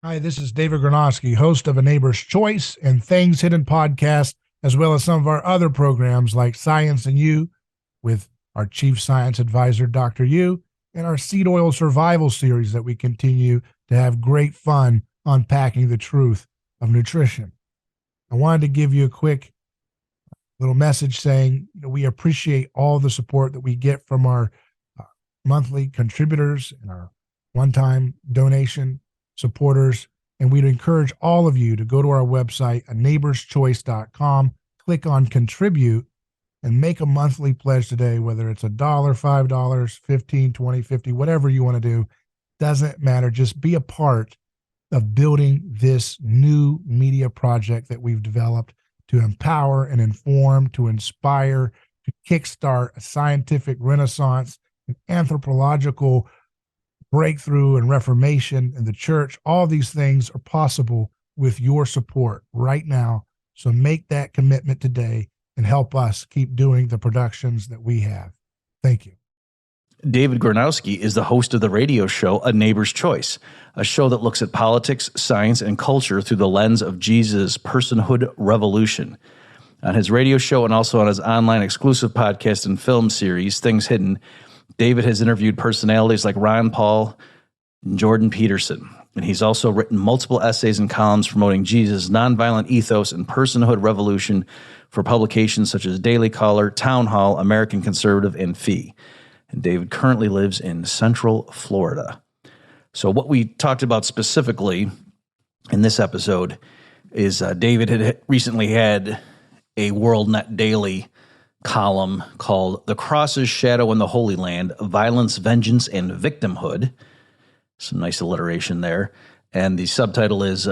Hi, this is David Gornoski, host of A Neighbor's Choice and Things Hidden podcast, as well as some of our other programs like Science and You with our chief science advisor, Dr. Yu, and our seed oil survival series that we continue to have great fun unpacking the truth of nutrition. I wanted to give you a quick little message saying we appreciate all the support that we get from our monthly contributors and our one-time donation supporters. And we'd encourage all of you to go to our website, aneighborschoice.com, click on contribute, and make a monthly pledge today, whether it's $1, $5, 15, 20, 50, whatever you want to do. Doesn't matter. Just be a part of building this new media project that we've developed to empower and inform, to inspire, to kickstart a scientific renaissance, an anthropological breakthrough and reformation in the church. All these things are possible with your support right now. So make that commitment today and help us keep doing the productions that we have. Thank you. David Gorowski is the host of the radio show A Neighbor's Choice, a show that looks at politics, science, and culture through the lens of Jesus' personhood revolution. On his radio show and also on his online exclusive podcast and film series, Things Hidden, David has interviewed personalities like Ron Paul and Jordan Peterson, and he's also written multiple essays and columns promoting Jesus' nonviolent ethos and personhood revolution for publications such as Daily Caller, Town Hall, American Conservative, and Fee. And David currently lives in Central Florida. So what we talked about specifically in this episode is David had recently had a WorldNet Daily column called The Cross's Shadow in the Holy Land, Violence, Vengeance, and Victimhood. Some nice alliteration there. And the subtitle is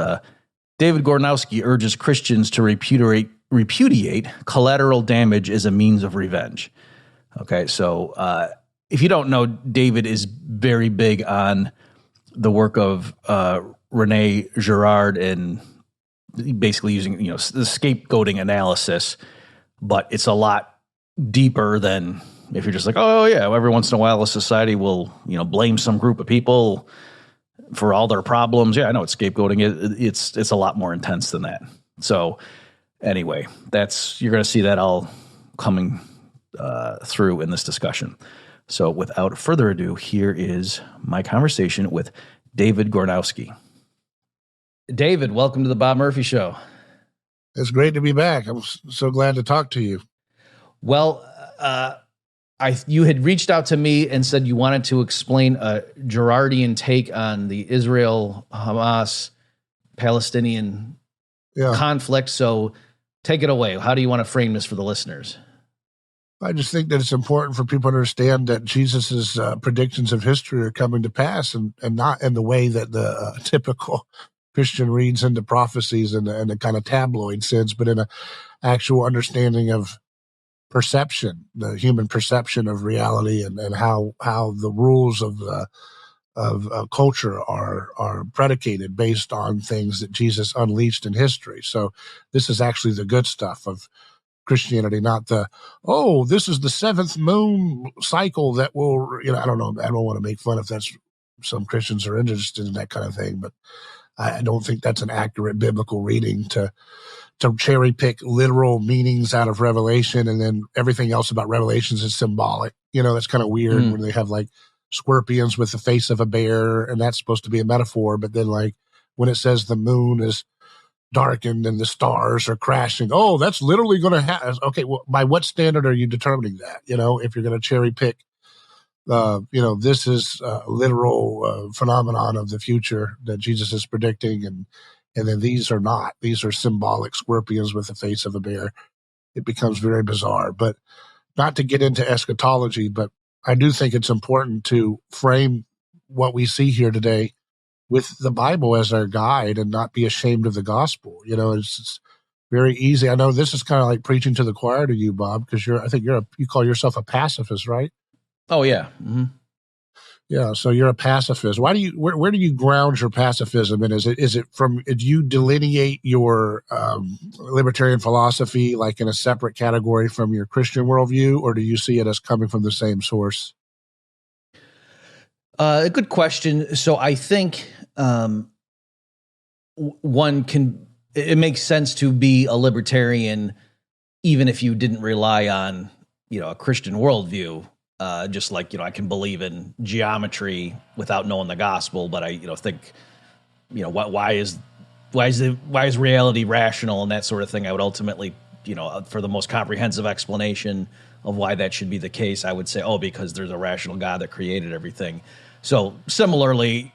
David Gorowski urges Christians to repudiate collateral damage as a means of revenge. Okay, so if you don't know, David is very big on the work of Rene Girard and basically using the scapegoating analysis, but it's a lot deeper than if you're just like, oh yeah, every once in a while a society will blame some group of people for all their problems. Yeah, I know it's scapegoating. It's a lot more intense than that. So anyway, you're going to see that all coming through in this discussion. So without further ado, here is my conversation with David Gorowski. David, welcome to the Bob Murphy Show. It's great to be back. I'm so glad to talk to you. Well, you had reached out to me and said you wanted to explain a Girardian take on the Israel-Hamas Palestinian conflict. So take it away. How do you want to frame this for the listeners? I just think that it's important for people to understand that Jesus's predictions of history are coming to pass, and not in the way that the typical Christian reads into prophecies and the kind of tabloid sense, but in an actual understanding of perception, the human perception of reality, and how the rules of culture are predicated based on things that Jesus unleashed in history. So this is actually the good stuff of Christianity, not this is the seventh moon cycle that will, I don't know. I don't want to make fun if that's some Christians are interested in that kind of thing, but I don't think that's an accurate biblical reading to cherry pick literal meanings out of Revelation, and then everything else about Revelations is symbolic. That's kind of weird when they have like scorpions with the face of a bear, and that's supposed to be a metaphor. But then like when it says the moon is darkened and the stars are crashing, that's literally going to happen. Okay, well, by what standard are you determining that? If you're going to cherry pick, this is a literal phenomenon of the future that Jesus is predicting, and then these are not. These are symbolic scorpions with the face of a bear. It becomes very bizarre. But not to get into eschatology, but I do think it's important to frame what we see here today with the Bible as our guide and not be ashamed of the gospel. It's very easy. I know this is kind of like preaching to the choir to you, Bob, because you call yourself a pacifist, right? Oh yeah. Mm-hmm. Yeah. So you're a pacifist. Where do you ground your pacifism? And do you delineate your libertarian philosophy like in a separate category from your Christian worldview, or do you see it as coming from the same source? A good question. So I think it makes sense to be a libertarian even if you didn't rely on, a Christian worldview. Just like, I can believe in geometry without knowing the gospel, but I, think, why is reality rational and that sort of thing? I would ultimately, for the most comprehensive explanation of why that should be the case, I would say, because there's a rational God that created everything. So similarly,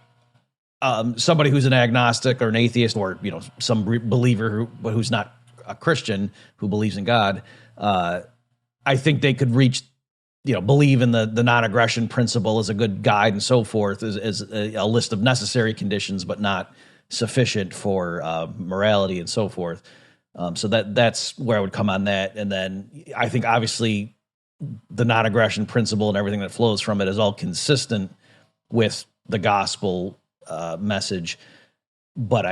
somebody who's an agnostic or an atheist, or some believer who's not a Christian who believes in God, I think they could reach, believe in the non-aggression principle as a good guide and so forth, as a list of necessary conditions, but not sufficient for morality and so forth. So that's where I would come on that. And then I think obviously the non-aggression principle and everything that flows from it is all consistent with the gospel message. But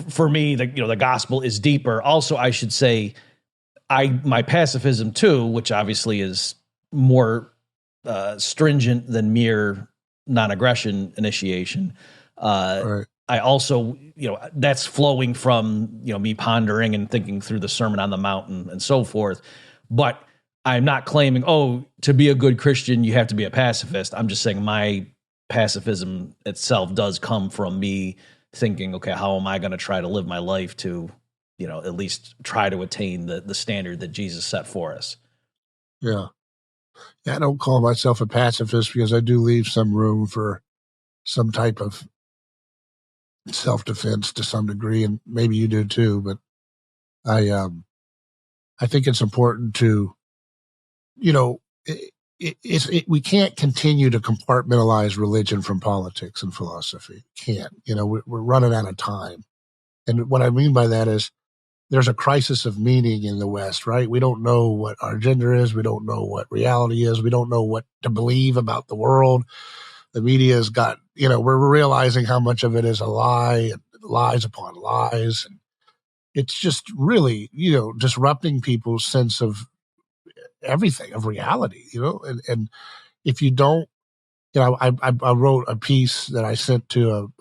for me, the gospel is deeper. Also, I should say, my pacifism too, which obviously is more stringent than mere non-aggression initiation. Right. I also, that's flowing from, me pondering and thinking through the Sermon on the Mount and so forth. But I'm not claiming, to be a good Christian, you have to be a pacifist. I'm just saying my pacifism itself does come from me thinking, okay, how am I going to try to live my life to, at least try to attain the standard that Jesus set for us? Yeah. I don't call myself a pacifist because I do leave some room for some type of self-defense to some degree, and maybe you do too. But I think it's important to, we can't continue to compartmentalize religion from politics and philosophy. Can't. We're running out of time. And what I mean by that is there's a crisis of meaning in the West, right? We don't know what our gender is. We don't know what reality is. We don't know what to believe about the world. The media has got, we're realizing how much of it is a lie and lies upon lies. And it's just really, disrupting people's sense of everything, of reality, and if you don't, I wrote a piece that I sent to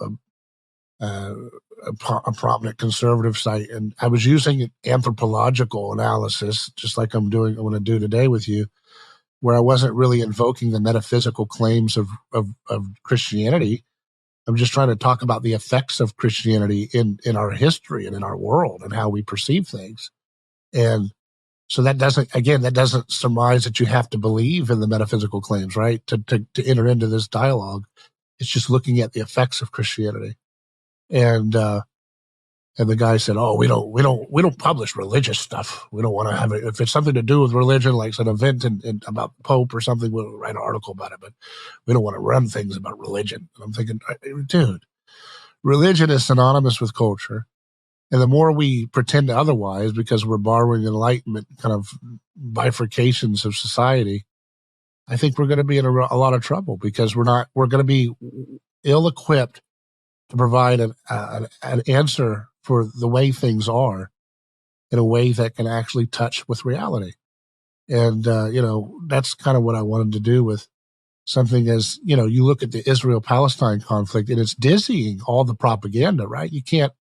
a prominent conservative site, and I was using anthropological analysis, just like I'm going to do today with you, where I wasn't really invoking the metaphysical claims of Christianity. I'm just trying to talk about the effects of Christianity in our history and in our world and how we perceive things. And so that doesn't surmise that you have to believe in the metaphysical claims, right? To enter into this dialogue. It's just looking at the effects of Christianity. And the guy said, we don't publish religious stuff. We don't want to have it. If it's something to do with religion, like an event about the Pope or something, we'll write an article about it, but we don't want to run things about religion. And I'm thinking, dude, religion is synonymous with culture. And the more we pretend otherwise, because we're borrowing Enlightenment kind of bifurcations of society, I think we're going to be in a lot of trouble, because we're going to be ill-equipped to provide an answer for the way things are in a way that can actually touch with reality. And, that's kind of what I wanted to do with something as, you look at the Israel-Palestine conflict, and it's dizzying, all the propaganda, right? You can't,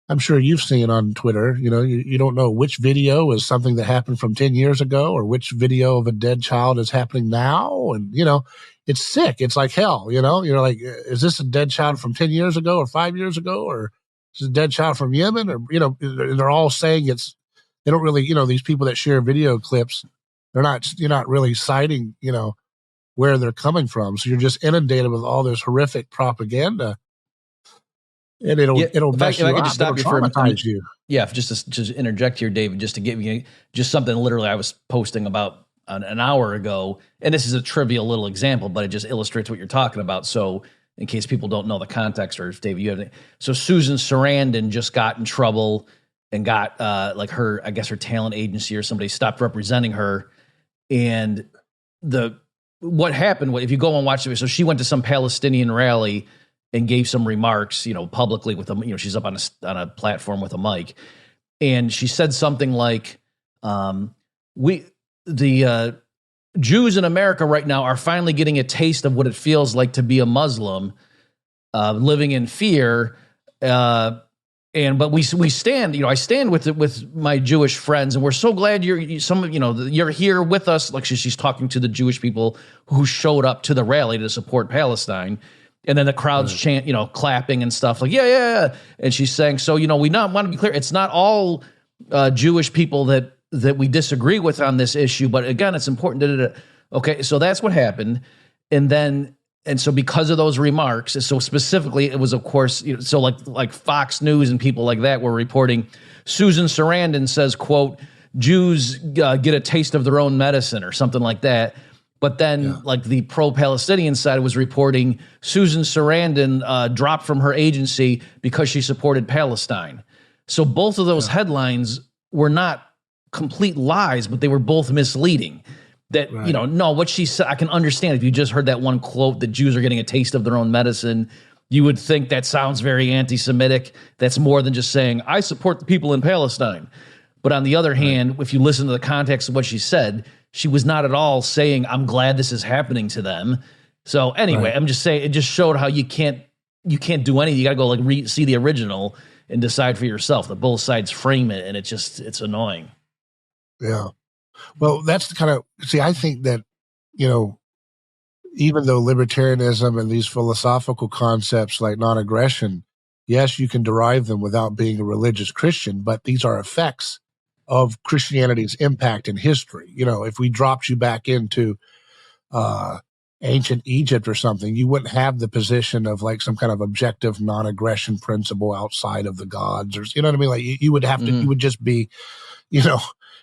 I'm sure you've seen on Twitter, you don't know which video is something that happened from 10 years ago or which video of a dead child is happening now. And, it's sick. It's like hell, you're like, is this a dead child from 10 years ago or 5 years ago? Or is it a dead child from Yemen? Or, they're all saying they don't really, these people that share video clips, you're not really citing, where they're coming from. So you're just inundated with all this horrific propaganda. And it'll mess you up. Just stop you for traumatize you. Yeah, just to interject here, David, just to give you just something literally I was posting about an hour ago, and this is a trivial little example, but it just illustrates what you're talking about. So in case people don't know the context, or if David, you have anything. So Susan Sarandon just got in trouble and got her talent agency or somebody stopped representing her. And what happened, if you go and watch it, so she went to some Palestinian rally and gave some remarks, publicly with them. She's up on a platform with a mic, and she said something like, the Jews in America right now are finally getting a taste of what it feels like to be a Muslim, living in fear, But we stand, I stand with my Jewish friends, and we're so glad you're here with us. Like she's talking to the Jewish people who showed up to the rally to support Palestine, and then the crowds chant, clapping and stuff like yeah. And she's saying, so we not want to be clear, it's not all Jewish people that we disagree with on this issue, but again, it's important. Okay, so that's what happened, and so because of those remarks, so specifically, it was, of course, so like Fox News and people like that were reporting, Susan Sarandon says, quote, Jews get a taste of their own medicine or something like that. But then like the pro-Palestinian side was reporting Susan Sarandon dropped from her agency because she supported Palestine. So both of those headlines were not complete lies, but they were both misleading. That, no, what she said, I can understand if you just heard that one quote that Jews are getting a taste of their own medicine, you would think that sounds very anti-Semitic. That's more than just saying, I support the people in Palestine. But on the other hand, if you listen to the context of what she said, she was not at all saying, I'm glad this is happening to them. So anyway, I'm just saying, it just showed how you can't do anything. You got to go see the original and decide for yourself. The both sides frame it, and it's annoying. Yeah. Well, that's the kind of, I think that, even though libertarianism and these philosophical concepts like non-aggression, yes, you can derive them without being a religious Christian, but these are effects of Christianity's impact in history. If we dropped you back into ancient Egypt or something, you wouldn't have the position of like some kind of objective non-aggression principle outside of the gods, or, you know what I mean? Like you would have to, you would just be,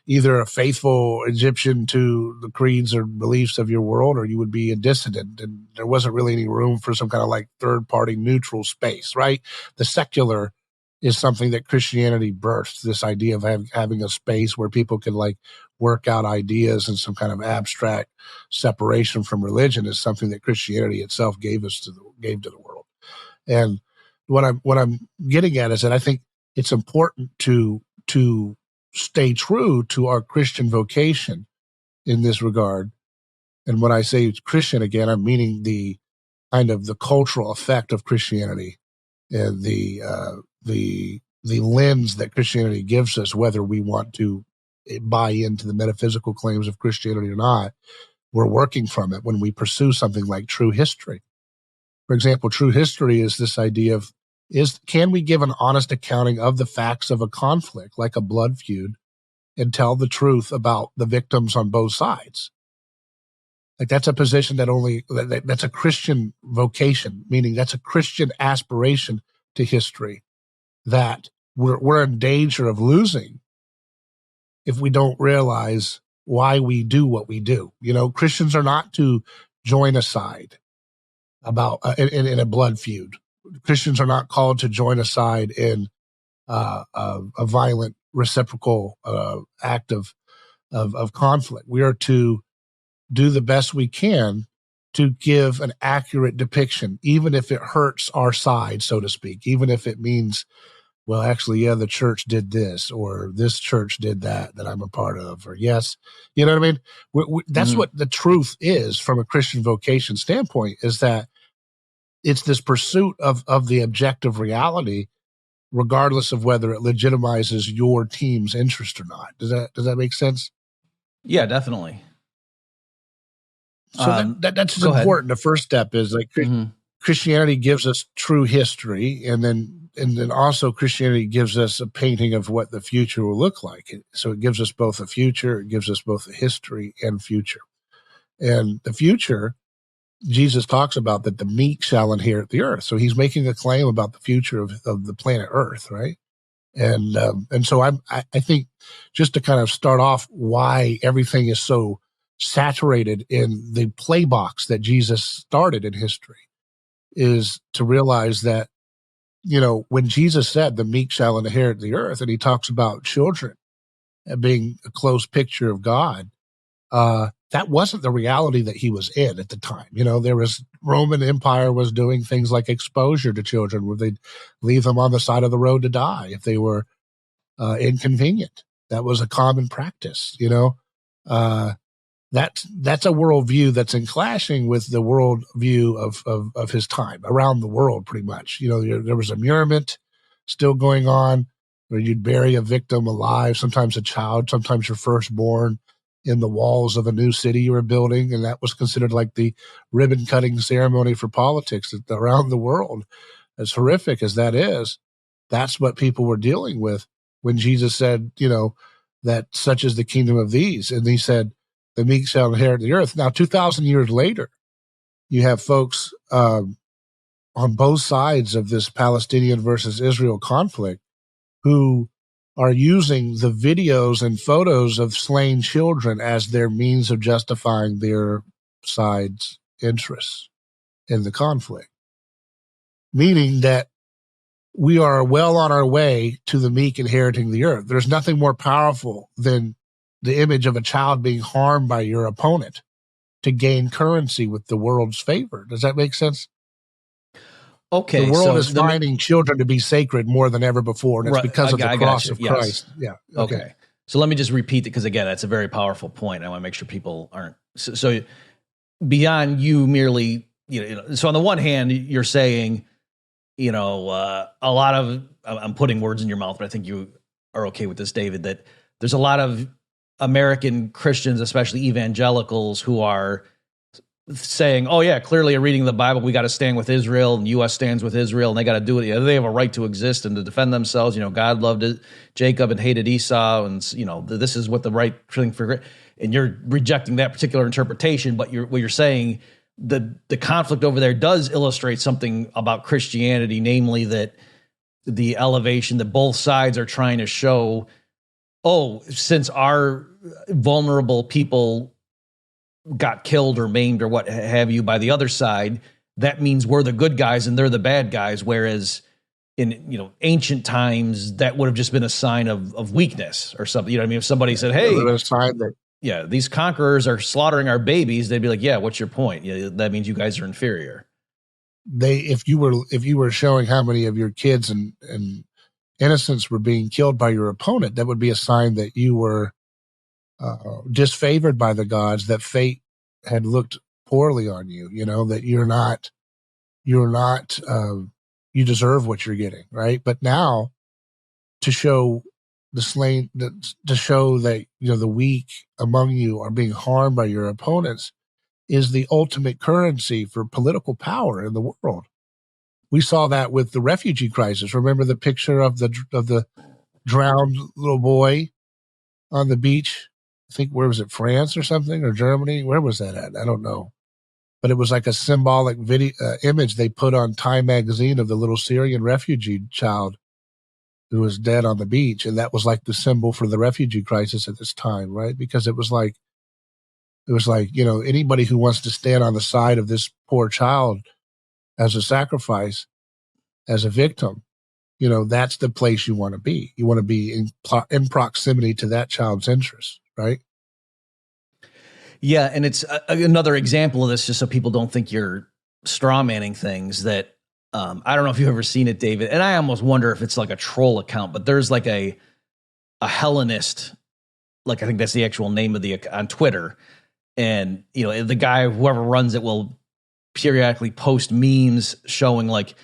either a faithful Egyptian to the creeds or beliefs of your world, or you would be a dissident. And there wasn't really any room for some kind of like third-party neutral space, right? The secular is something that Christianity birthed, this idea of having a space where people can like work out ideas, and some kind of abstract separation from religion is something that Christianity itself gave to the world. And what I'm getting at is that I think it's important to stay true to our Christian vocation in this regard. And when I say Christian, again, I'm meaning the kind of the cultural effect of Christianity and the lens that Christianity gives us, whether we want to buy into the metaphysical claims of Christianity or not. We're working from it when we pursue something like true history. For example, true history is this idea of, can we give an honest accounting of the facts of a conflict, like a blood feud, and tell the truth about the victims on both sides? Like that's a position that's a Christian vocation, meaning that's a Christian aspiration to history that we're in danger of losing if we don't realize why we do what we do. Christians are not to join a side about in a blood feud. Christians are not called to join a side in a violent reciprocal act of conflict. We are to do the best we can to give an accurate depiction, even if it hurts our side, so to speak, even if it means, well, actually, the church did this, or this church did that I'm a part of, or yes, you know what I mean? That's what the truth is from a Christian vocation standpoint, is that it's this pursuit of the objective reality, regardless of whether it legitimizes your team's interest or not. Does that make sense? Yeah, definitely. So that's important. The first step is like Christianity gives us true history, and then also Christianity gives us a painting of what the future will look like. So it gives us both a future, it gives us both a history and future. And the future, Jesus talks about that the meek shall inherit the earth. So he's making a claim about the future of the planet Earth, right? And so I think, just to kind of start off why everything is so saturated in the play box that Jesus started in history, is to realize that, when Jesus said the meek shall inherit the earth, and he talks about children being a close picture of God, that wasn't the reality that he was in at the time. There was Roman Empire was doing things like exposure to children, where they'd leave them on the side of the road to die if they were inconvenient. That was a common practice. That's a worldview that's in clashing with the worldview of his time around the world, pretty much. There was immurement. still going on, where you'd bury a victim alive, sometimes a child, sometimes your firstborn, in the walls of a new city you were building. And that was considered like the ribbon cutting ceremony for politics around the world. As horrific as that is, that's what people were dealing with when Jesus said, that such is the kingdom of these. And he said, the meek shall inherit the earth. Now, 2,000 years later, you have folks on both sides of this Palestinian versus Israel conflict who are using the videos and photos of slain children as their means of justifying their side's interests in the conflict, meaning that we are well on our way to the meek inheriting the earth. There's nothing more powerful than the image of a child being harmed by your opponent to gain currency with the world's favor. Does that make sense? Okay. The world is finding children to be sacred more than ever before, and it's because of the cross of Christ. Yeah. Okay. So let me just repeat it, because again, that's a very powerful point. I want to make sure people aren't so beyond you merely, so on the one hand, you're saying, a lot of, I'm putting words in your mouth, but I think you are okay with this, David, that there's a lot of American Christians, especially evangelicals, who are saying, oh yeah, clearly reading the Bible, we got to stand with Israel, and U.S. stands with Israel, and they got to do it. They have a right to exist and to defend themselves. God loved Jacob and hated Esau, and this is what the right thing for. And you're rejecting that particular interpretation, but what you're saying, the conflict over there does illustrate something about Christianity, namely that the elevation that both sides are trying to show. Oh, since our vulnerable people got killed or maimed or what have you by the other side, that means we're the good guys and they're the bad guys. Whereas in ancient times, that would have just been a sign of weakness or something. If somebody said, "Hey, a sign that these conquerors are slaughtering our babies," they'd be like, "Yeah, what's your point? That means you guys are inferior." If you were showing how many of your kids and innocents were being killed by your opponent, that would be a sign that you were disfavored by the gods, that fate had looked poorly on you, that you deserve what you're getting, right? But now, to show the slain, to show that, the weak among you are being harmed by your opponents, is the ultimate currency for political power in the world. We saw that with the refugee crisis. Remember the picture of the drowned little boy on the beach? I think, where was it, France or something, or Germany? Where was that at? I don't know. But it was like a symbolic image they put on Time magazine of the little Syrian refugee child who was dead on the beach. And that was like the symbol for the refugee crisis at this time, right? Because it was like, anybody who wants to stand on the side of this poor child as a sacrifice, as a victim, that's the place you want to be. You want to be in proximity to that child's interests, right? Yeah, and it's another example of this, just so people don't think you're straw manning things, that I don't know if you've ever seen it, David, and I almost wonder if it's like a troll account, but there's like a Hellenist, like I think that's the actual name of on Twitter, and the guy, whoever runs it, will periodically post memes showing like,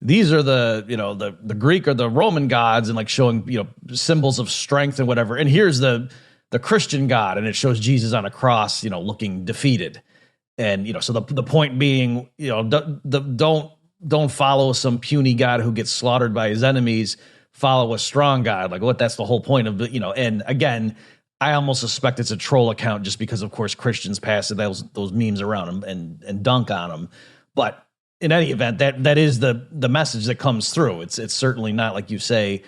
these are the Greek or the Roman gods, and like showing symbols of strength and whatever, and here's the Christian God, and it shows Jesus on a cross, looking defeated. And so the point being, don't follow some puny God who gets slaughtered by his enemies. Follow a strong God. Like, what? That's the whole point of And again, I almost suspect it's a troll account, just because, of course, Christians pass those memes around them and dunk on them. But in any event, that is the message that comes through. It's certainly not like you say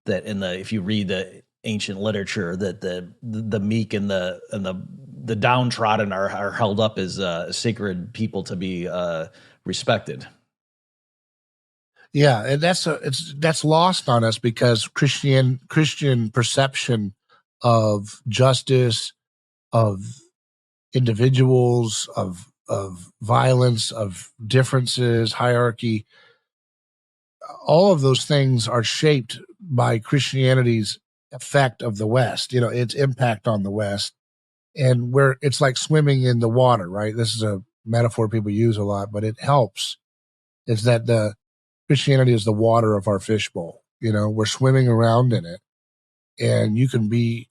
that if you read the ancient literature, that the meek and the downtrodden are held up as sacred people to be respected. Yeah, and that's lost on us, because Christian perception of justice, of individuals, of violence, of differences, hierarchy, all of those things are shaped by Christianity's effect of the West, its impact on the West. And it's like swimming in the water, right? This is a metaphor people use a lot, but it helps. It's that the Christianity is the water of our fishbowl. We're swimming around in it, and you can be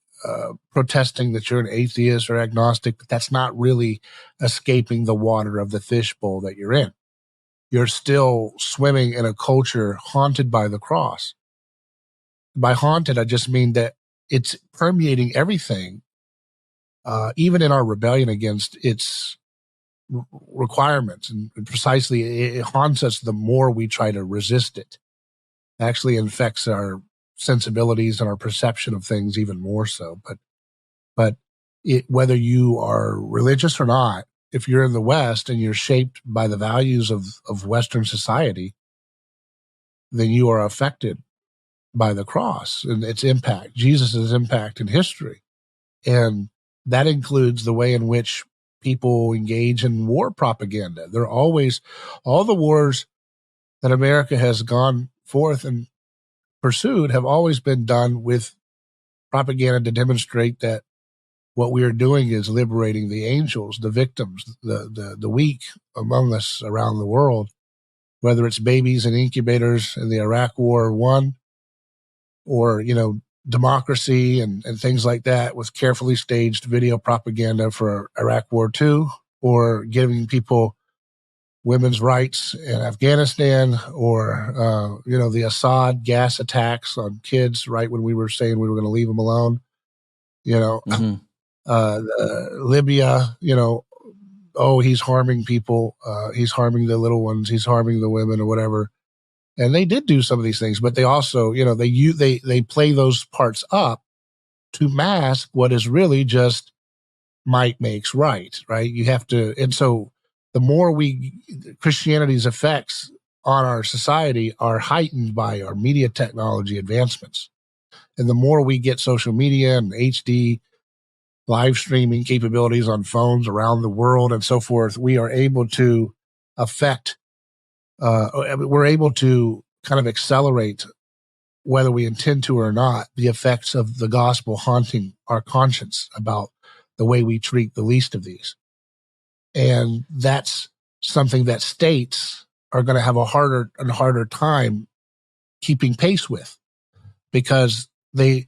protesting that you're an atheist or agnostic, but that's not really escaping the water of the fishbowl that you're in. You're still swimming in a culture haunted by the cross. By haunted, I just mean that it's permeating everything, even in our rebellion against its requirements. And precisely, it haunts us the more we try to resist it. It actually infects our sensibilities and our perception of things even more so. But whether you are religious or not, if you're in the West and you're shaped by the values of Western society, then you are affected by the cross and its impact, Jesus' impact in history. And that includes the way in which people engage in war propaganda. They're always, all the wars that America has gone forth and pursued have always been done with propaganda to demonstrate that what we are doing is liberating the angels, the victims, the weak among us around the world, whether it's babies in incubators in the Iraq War I, or, democracy and things like that with carefully staged video propaganda for Iraq War II, or giving people women's rights in Afghanistan, or, the Assad gas attacks on kids right when we were saying we were going to leave them alone, Mm-hmm. Libya, he's harming people. He's harming the little ones. He's harming the women or whatever. And they did do some of these things, but they also, they play those parts up to mask what is really just might makes right? You have to, and so the more Christianity's effects on our society are heightened by our media technology advancements. And the more we get social media and HD live streaming capabilities on phones around the world and so forth, we are able to we're able to kind of accelerate, whether we intend to or not, the effects of the gospel haunting our conscience about the way we treat the least of these. And that's something that states are going to have a harder and harder time keeping pace with, because they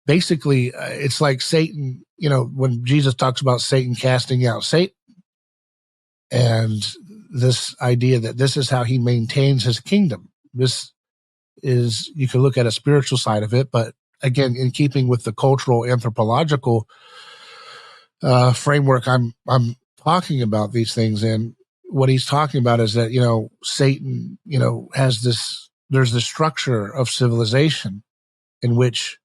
basically, it's like Satan, when Jesus talks about Satan casting out Satan, and this idea that this is how he maintains his kingdom. This is, you can look at a spiritual side of it, but again, in keeping with the cultural anthropological framework I'm talking about these things in, what he's talking about is that, Satan, has there's this structure of civilization in which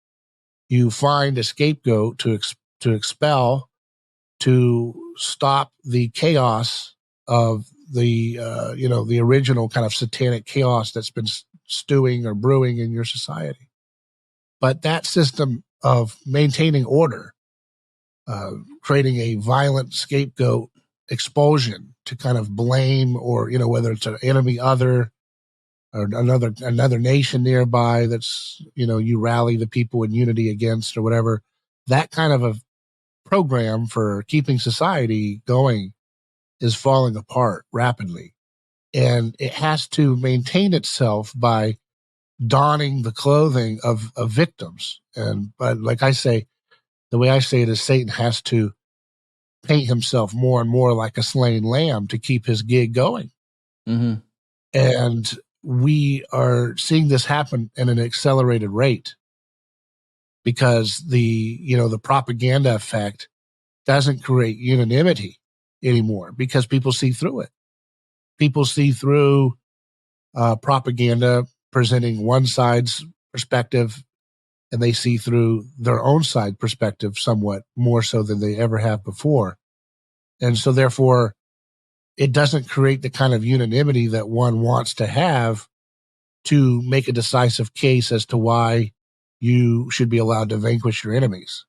you find a scapegoat to expel, to stop the chaos of the the original kind of satanic chaos that's been stewing or brewing in your society. But that system of maintaining order, creating a violent scapegoat expulsion to kind of blame, or whether it's an enemy other or another nation nearby that's you rally the people in unity against, or whatever, that kind of a program for keeping society going is falling apart rapidly. And it has to maintain itself by donning the clothing of victims. But like I say, the way I say it is, Satan has to paint himself more and more like a slain lamb to keep his gig going. Mm-hmm. And we are seeing this happen at an accelerated rate, because the propaganda effect doesn't create unanimity anymore, because people see through it. People see through propaganda presenting one side's perspective, and they see through their own side perspective somewhat more so than they ever have before. And so therefore, it doesn't create the kind of unanimity that one wants to have to make a decisive case as to why you should be allowed to vanquish your enemies.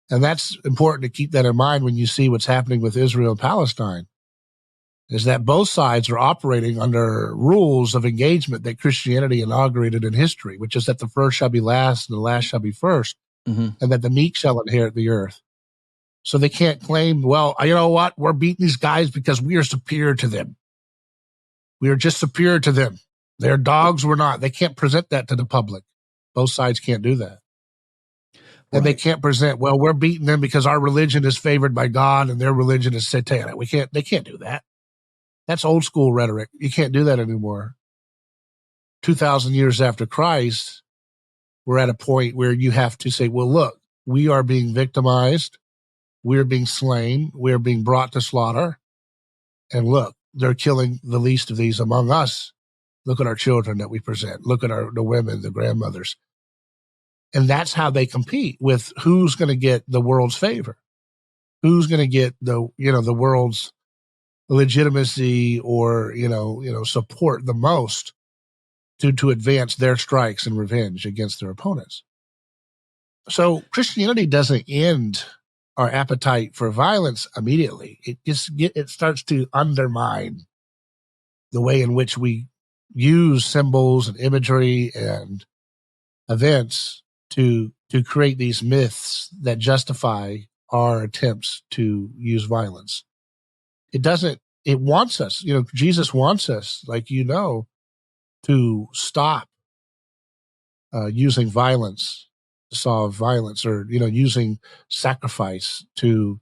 And that's important to keep that in mind when you see what's happening with Israel and Palestine, is that both sides are operating under rules of engagement that Christianity inaugurated in history, which is that the first shall be last and the last shall be first, Mm-hmm. and that the meek shall inherit the earth. So they can't claim, well, you know what, we're beating these guys because we are superior to them. We are just superior to them. Their dogs were not. They can't present that to the public. Both sides can't do that. And they can't present, well, we're beating them because our religion is favored by God and their religion is satanic. They can't do that. That's old school rhetoric. You can't do that anymore. 2,000 years after Christ, we're at a point where you have to say, well, look, we are being victimized. We're being slain. We're being brought to slaughter. And look, they're killing the least of these among us. Look at our children that we present. Look at the women, the grandmothers. And that's how they compete with who's going to get the world's favor, who's going to get the world's legitimacy or, support the most to advance their strikes and revenge against their opponents. So Christianity doesn't end our appetite for violence immediately. It starts to undermine the way in which we use symbols and imagery and events to create these myths that justify our attempts to use violence. It wants us, Jesus wants us, to stop using violence to solve violence, or, using sacrifice to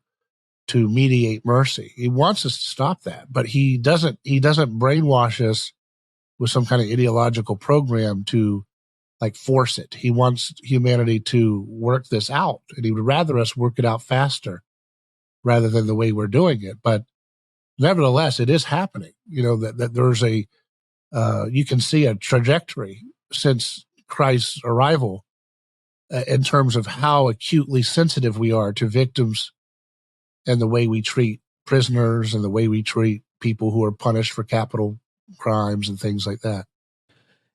mediate mercy. He wants us to stop that, but he doesn't brainwash us with some kind of ideological program to force it. He wants humanity to work this out, and he would rather us work it out faster rather than the way we're doing it. But nevertheless, it is happening, that there's you can see a trajectory since Christ's arrival in terms of how acutely sensitive we are to victims and the way we treat prisoners and the way we treat people who are punished for capital crimes and things like that.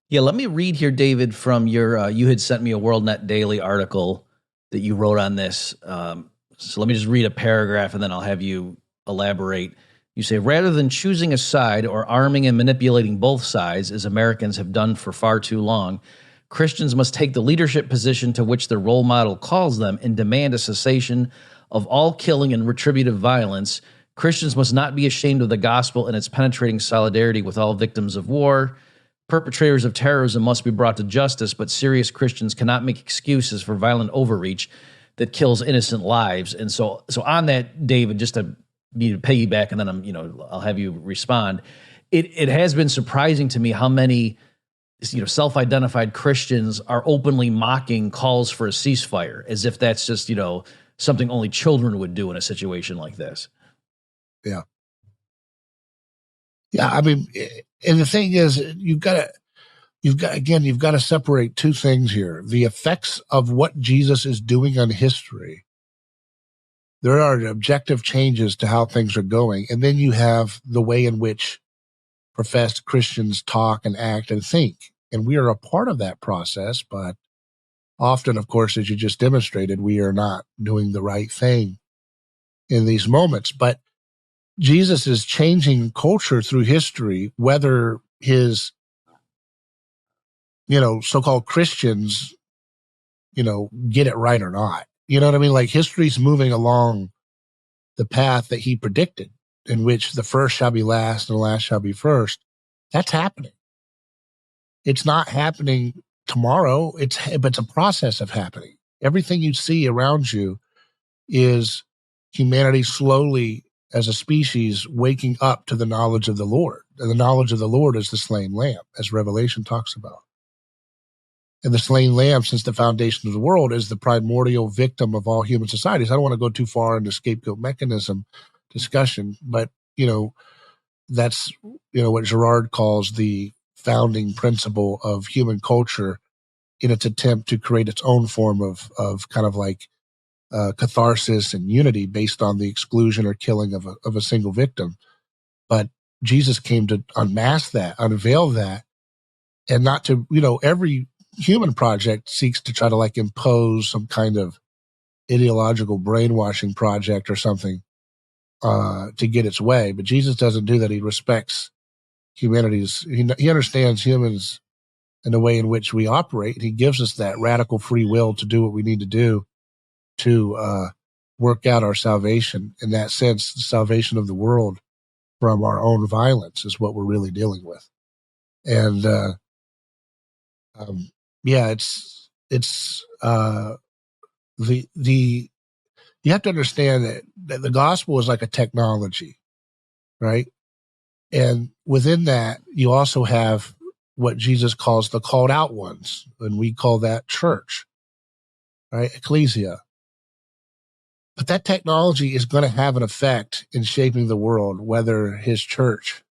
Yeah, let me read here, David, from your, you had sent me a WorldNet Daily article that you wrote on this. So let me just read a paragraph and then I'll have you elaborate. You say, rather than choosing a side or arming and manipulating both sides, as Americans have done for far too long, Christians must take the leadership position to which their role model calls them and demand a cessation of all killing and retributive violence. Christians must not be ashamed of the gospel and its penetrating solidarity with all victims of war. Perpetrators of terrorism must be brought to justice, but serious Christians cannot make excuses for violent overreach that kills innocent lives. And so on that, David, just to piggyback, and then I'll have you respond. It has been surprising to me how many self-identified Christians are openly mocking calls for a ceasefire, as if that's just something only children would do in a situation like this. Yeah. I mean, and the thing is, you've got to separate two things here: the effects of what Jesus is doing on history. There are objective changes to how things are going, and then you have the way in which professed Christians talk and act and think, and we are a part of that process. But often, of course, as you just demonstrated, we are not doing the right thing in these moments. But Jesus is changing culture through history, whether his, so-called Christians, get it right or not. You know what I mean? Like, history's moving along the path that he predicted, in which the first shall be last and the last shall be first. That's happening. It's not happening tomorrow. It's a process of happening. Everything you see around you is humanity slowly, as a species, waking up to the knowledge of the Lord. And the knowledge of the Lord is the slain lamb, as Revelation talks about. And the slain lamb, since the foundation of the world, is the primordial victim of all human societies. I don't want to go too far into scapegoat mechanism discussion, but, that's, what Girard calls the founding principle of human culture in its attempt to create its own form of kind of like catharsis and unity based on the exclusion or killing of a single victim. But Jesus came to unmask that, unveil that, and not to, every human project seeks to try to impose some kind of ideological brainwashing project or something to get its way. But Jesus doesn't do that. He respects humanity's, he understands humans and the way in which we operate. He gives us that radical free will to do what we need to do to work out our salvation. In that sense, the salvation of the world from our own violence is what we're really dealing with. And yeah, it's the you have to understand that the gospel is like a technology, right? And within that, you also have what Jesus calls the called out ones, and we call that church, right? Ecclesia. But that technology is going to have an effect in shaping the world, whether his church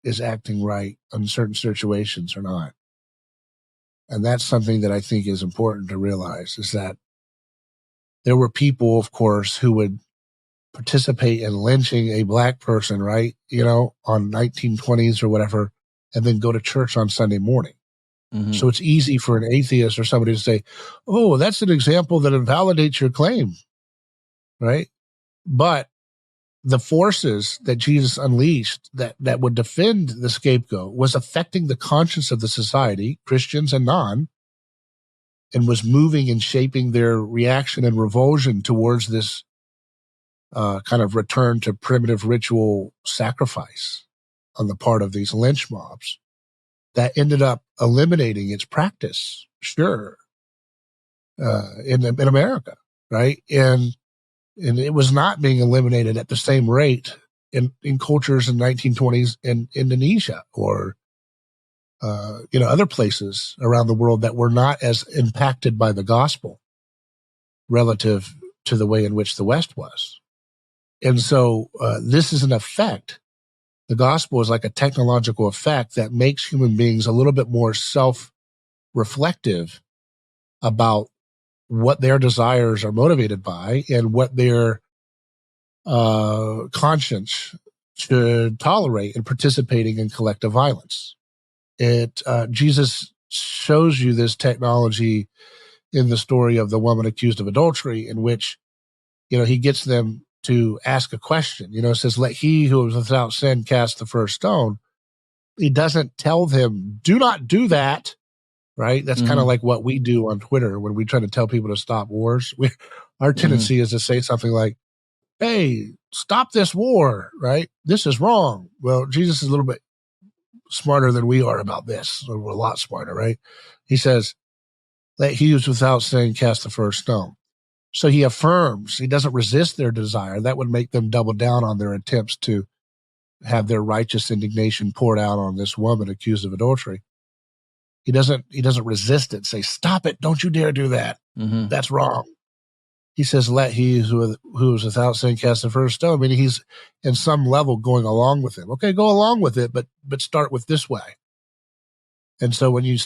is acting right in certain situations or not. And that's something that I think is important to realize, is that there were people, of course, who would participate in lynching a black person, right? On 1920s or whatever, and then go to church on Sunday morning. Mm-hmm. So it's easy for an atheist or somebody to say, oh, that's an example that invalidates your claim, right? But the forces that Jesus unleashed that would defend the scapegoat was affecting the conscience of the society, Christians and non, and was moving and shaping their reaction and revulsion towards this kind of return to primitive ritual sacrifice on the part of these lynch mobs that ended up eliminating its practice, sure, in America, right? And it was not being eliminated at the same rate in cultures in 1920s in Indonesia or other places around the world that were not as impacted by the gospel relative to the way in which the West was. And so this is an effect. The gospel is like a technological effect that makes human beings a little bit more self-reflective about what their desires are motivated by and what their conscience should tolerate in participating in collective violence. Jesus shows you this technology in the story of the woman accused of adultery, in which, he gets them to ask a question. It says, let he who is without sin cast the first stone. He doesn't tell them, do not do that, right? That's kind of like what we do on Twitter when we try to tell people to stop wars. Our tendency is to say something like, hey, stop this war, right? This is wrong. Well, Jesus is a little bit smarter than we are about this. We're a lot smarter, right? He says, let he who's without sin cast the first stone. So he affirms, he doesn't resist their desire. That would make them double down on their attempts to have their righteous indignation poured out on this woman accused of adultery. He doesn't resist it, say, stop it, don't you dare do that. Mm-hmm. That's wrong. He says, let he who is without sin cast the first stone. Meaning he's in some level going along with it. Okay, go along with it, but start with this way. And so when you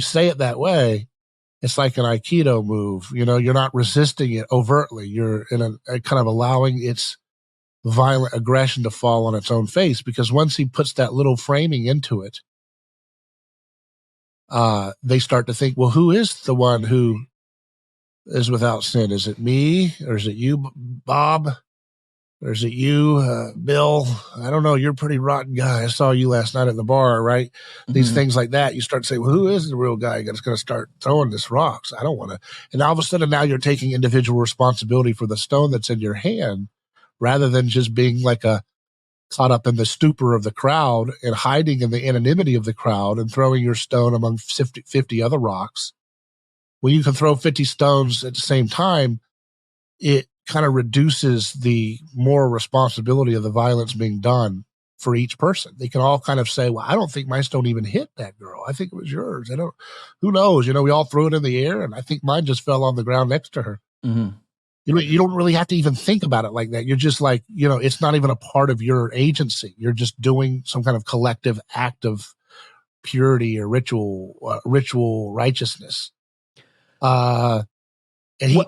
say it that way, it's like an Aikido move. You're not resisting it overtly. You're in a kind of allowing its violent aggression to fall on its own face, because once he puts that little framing into it, they start to think, well, who is the one who is without sin? Is it me, or is it you, Bob, or is it you, Bill? I don't know. You're a pretty rotten guy. I saw you last night at the bar, right? Mm-hmm. These things like that. You start to say, well, who is the real guy that's going to start throwing this rocks? I don't want to. And all of a sudden now you're taking individual responsibility for the stone that's in your hand, rather than just being like caught up in the stupor of the crowd and hiding in the anonymity of the crowd and throwing your stone among 50 other rocks. When you can throw 50 stones at the same time, it kind of reduces the moral responsibility of the violence being done for each person. They can all kind of say, well, I don't think my stone even hit that girl. I think it was yours. Who knows? We all threw it in the air, and I think mine just fell on the ground next to her. Mm-hmm. You don't really have to even think about it like that. You're just like, it's not even a part of your agency. You're just doing some kind of collective act of purity or ritual righteousness. And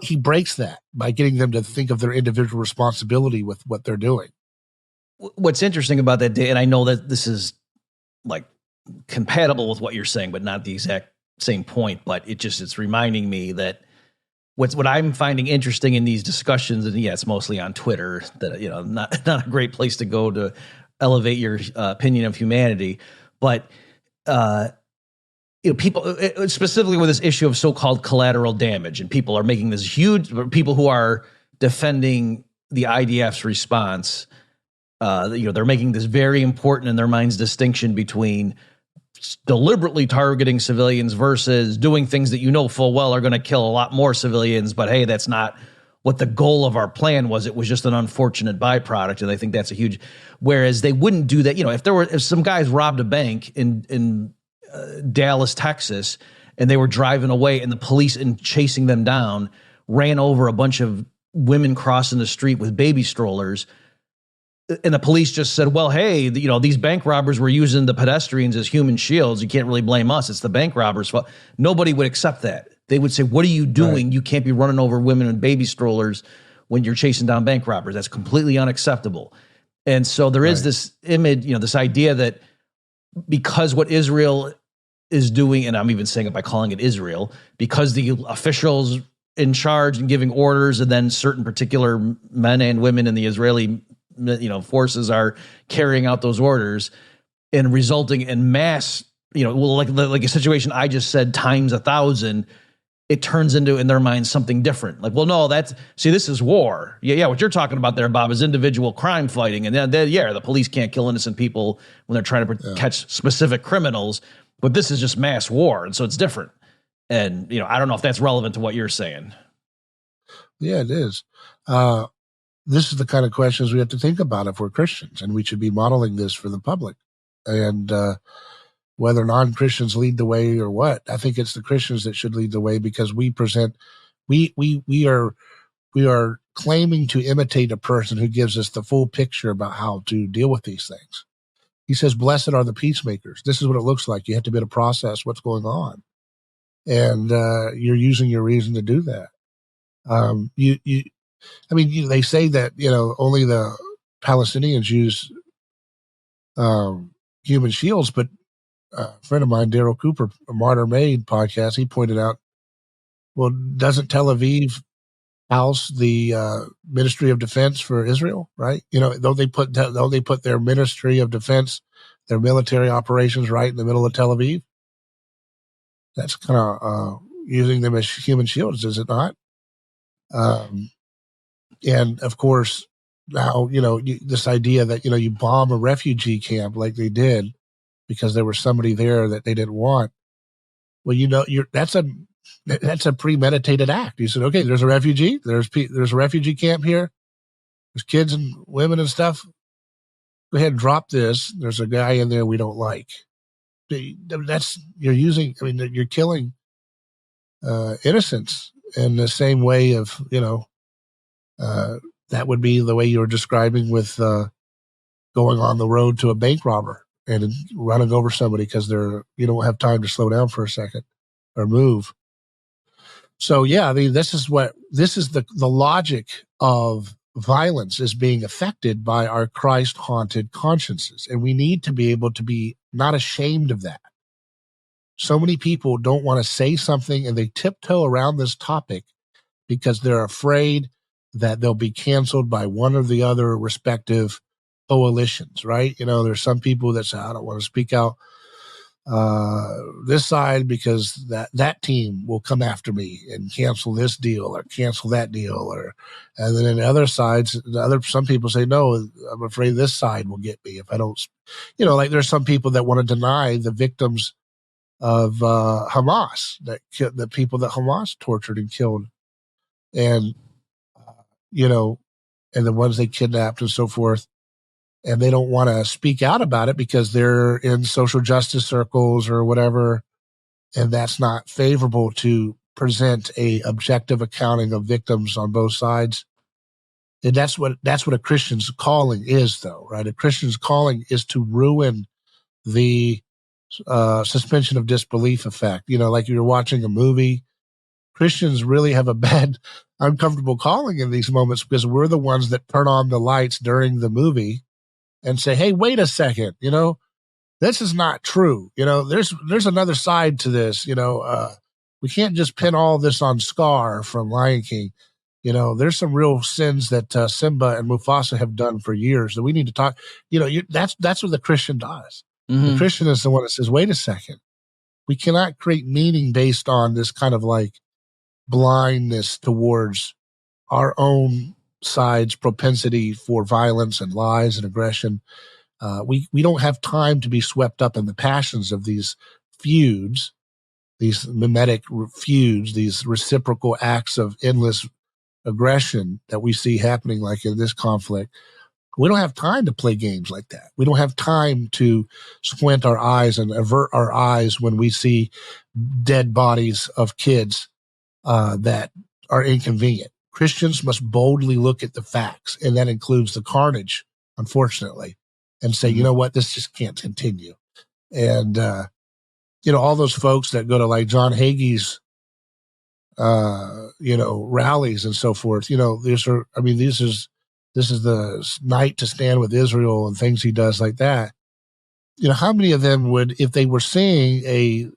he breaks that by getting them to think of their individual responsibility with what they're doing. What's interesting about that day, and I know that this is like compatible with what you're saying, but not the exact same point, but it's reminding me that what I'm finding interesting in these discussions, and it's mostly on Twitter, that not a great place to go to elevate your opinion of humanity, but people, specifically with this issue of so-called collateral damage, and people are making this huge, people who are defending the IDF's response, they're making this very important in their minds distinction between deliberately targeting civilians versus doing things that you know full well are going to kill a lot more civilians. But hey, that's not what the goal of our plan was. It was just an unfortunate byproduct. And I think that's a huge, whereas they wouldn't do that. You know, if some guys robbed a bank in Dallas, Texas, and they were driving away and the police, in chasing them down, ran over a bunch of women crossing the street with baby strollers, and the police just said, well, hey, you know, these bank robbers were using the pedestrians as human shields. You can't really blame us. It's the bank robbers' fault. Nobody would accept that. They would say, what are you doing? Right. You can't be running over women in baby strollers when you're chasing down bank robbers. That's completely unacceptable. And so there is this image, you know, this idea that because what Israel is doing, and I'm even saying it by calling it Israel, because the officials in charge and giving orders, and then certain particular men and women in the Israeli, you know, forces are carrying out those orders and resulting in mass, you know, well, like a situation I just said times 1,000, it turns into, in their minds, something different. Like, well, no, this is war. Yeah. What you're talking about there, Bob, is individual crime fighting. And then the police can't kill innocent people when they're trying to catch specific criminals, but this is just mass war. And so it's different. And, you know, I don't know if that's relevant to what you're saying. Yeah, it is. This is the kind of questions we have to think about if we're Christians, and we should be modeling this for the public. And whether non-Christians lead the way or what, I think it's the Christians that should lead the way, because we are claiming to imitate a person who gives us the full picture about how to deal with these things. He says, blessed are the peacemakers. This is what it looks like. You have to be able to process what's going on. And you're using your reason to do that. They say that, you know, only the Palestinians use human shields, but a friend of mine, Daryl Cooper, a Martyr Made podcast, he pointed out, well, doesn't Tel Aviv house the Ministry of Defense for Israel, right? You know, though they put their Ministry of Defense, their military operations right in the middle of Tel Aviv. That's kind of using them as human shields, is it not? And of course, now, you know, this idea that, you know, you bomb a refugee camp like they did because there was somebody there that they didn't want. Well, you know, that's a premeditated act. You said, okay, there's a refugee. There's a refugee camp here. There's kids and women and stuff. Go ahead and drop this. There's a guy in there we don't like. You're killing innocents in the same way of, you know, that would be the way you were describing with going on the road to a bank robber and running over somebody because you don't have time to slow down for a second or move. So yeah, I mean, this is the logic of violence is being affected by our Christ-haunted consciences, and we need to be able to be not ashamed of that. So many people don't want to say something, and they tiptoe around this topic because they're afraid that they'll be canceled by one or the other respective coalitions, right? You know, there's some people that say, I don't want to speak out this side because that team will come after me and cancel this deal or cancel that deal. And then in the other sides, some people say, no, I'm afraid this side will get me if I don't, you know, like there's some people that want to deny the victims of Hamas, the people that Hamas tortured and killed. And, you know, and the ones they kidnapped and so forth. And they don't want to speak out about it because they're in social justice circles or whatever. And that's not favorable to present a objective accounting of victims on both sides. And that's what a Christian's calling is, though, right? A Christian's calling is to ruin the suspension of disbelief effect. You know, like you're watching a movie. Christians really have a bad, uncomfortable calling in these moments because we're the ones that turn on the lights during the movie and say, hey, wait a second, you know, this is not true. You know, there's another side to this. You know, we can't just pin all this on Scar from Lion King. You know, there's some real sins that Simba and Mufasa have done for years that we need to talk. You know, that's what the Christian does. Mm-hmm. The Christian is the one that says, wait a second, we cannot create meaning based on this kind of like blindness towards our own side's propensity for violence and lies and aggression. We don't have time to be swept up in the passions of these feuds, these mimetic feuds, these reciprocal acts of endless aggression that we see happening like in this conflict. We don't have time to play games like that. We don't have time to squint our eyes and avert our eyes when we see dead bodies of kids that are inconvenient. Christians must boldly look at the facts, and that includes the carnage, unfortunately, and say, you know what, this just can't continue. And, all those folks that go to like John Hagee's, rallies and so forth, this is the night to stand with Israel and things he does like that. How many of them would, if they were seeing a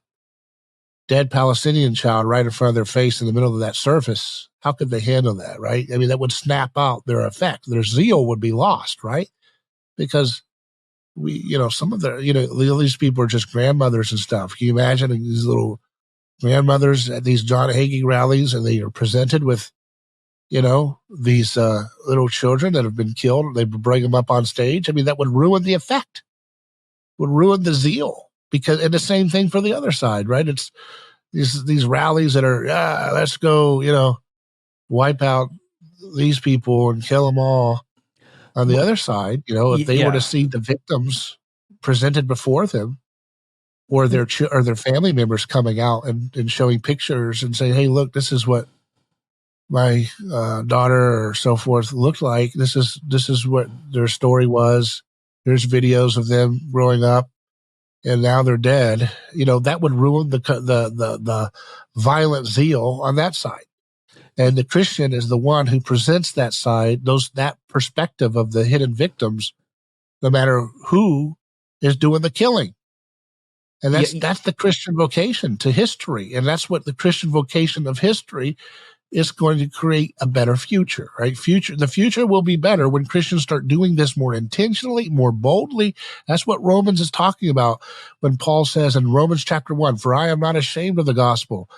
dead Palestinian child right in front of their face in the middle of that service, how could they handle that, right? I mean, that would snap out their effect. Their zeal would be lost, right? Because some of these people are just grandmothers and stuff. Can you imagine these little grandmothers at these John Hagee rallies, and they are presented with, these little children that have been killed? They bring them up on stage. I mean, that would ruin the effect, would ruin the zeal. And the same thing for the other side, right? It's these rallies that are, let's go, wipe out these people and kill them all. On the other side, if they were to see the victims presented before them, or their family members coming out and showing pictures and saying, hey, look, this is what my daughter or so forth looked like. This is what their story was. There's videos of them growing up, and now they're dead. That would ruin the violent zeal on that side. And the Christian is the one who presents that side, that perspective of the hidden victims, no matter who is doing the killing. And that's the Christian vocation to history. And that's what the Christian vocation of history is going to create a better future, right? The future will be better when Christians start doing this more intentionally, more boldly. That's what Romans is talking about when Paul says in Romans chapter 1, for I am not ashamed of the gospel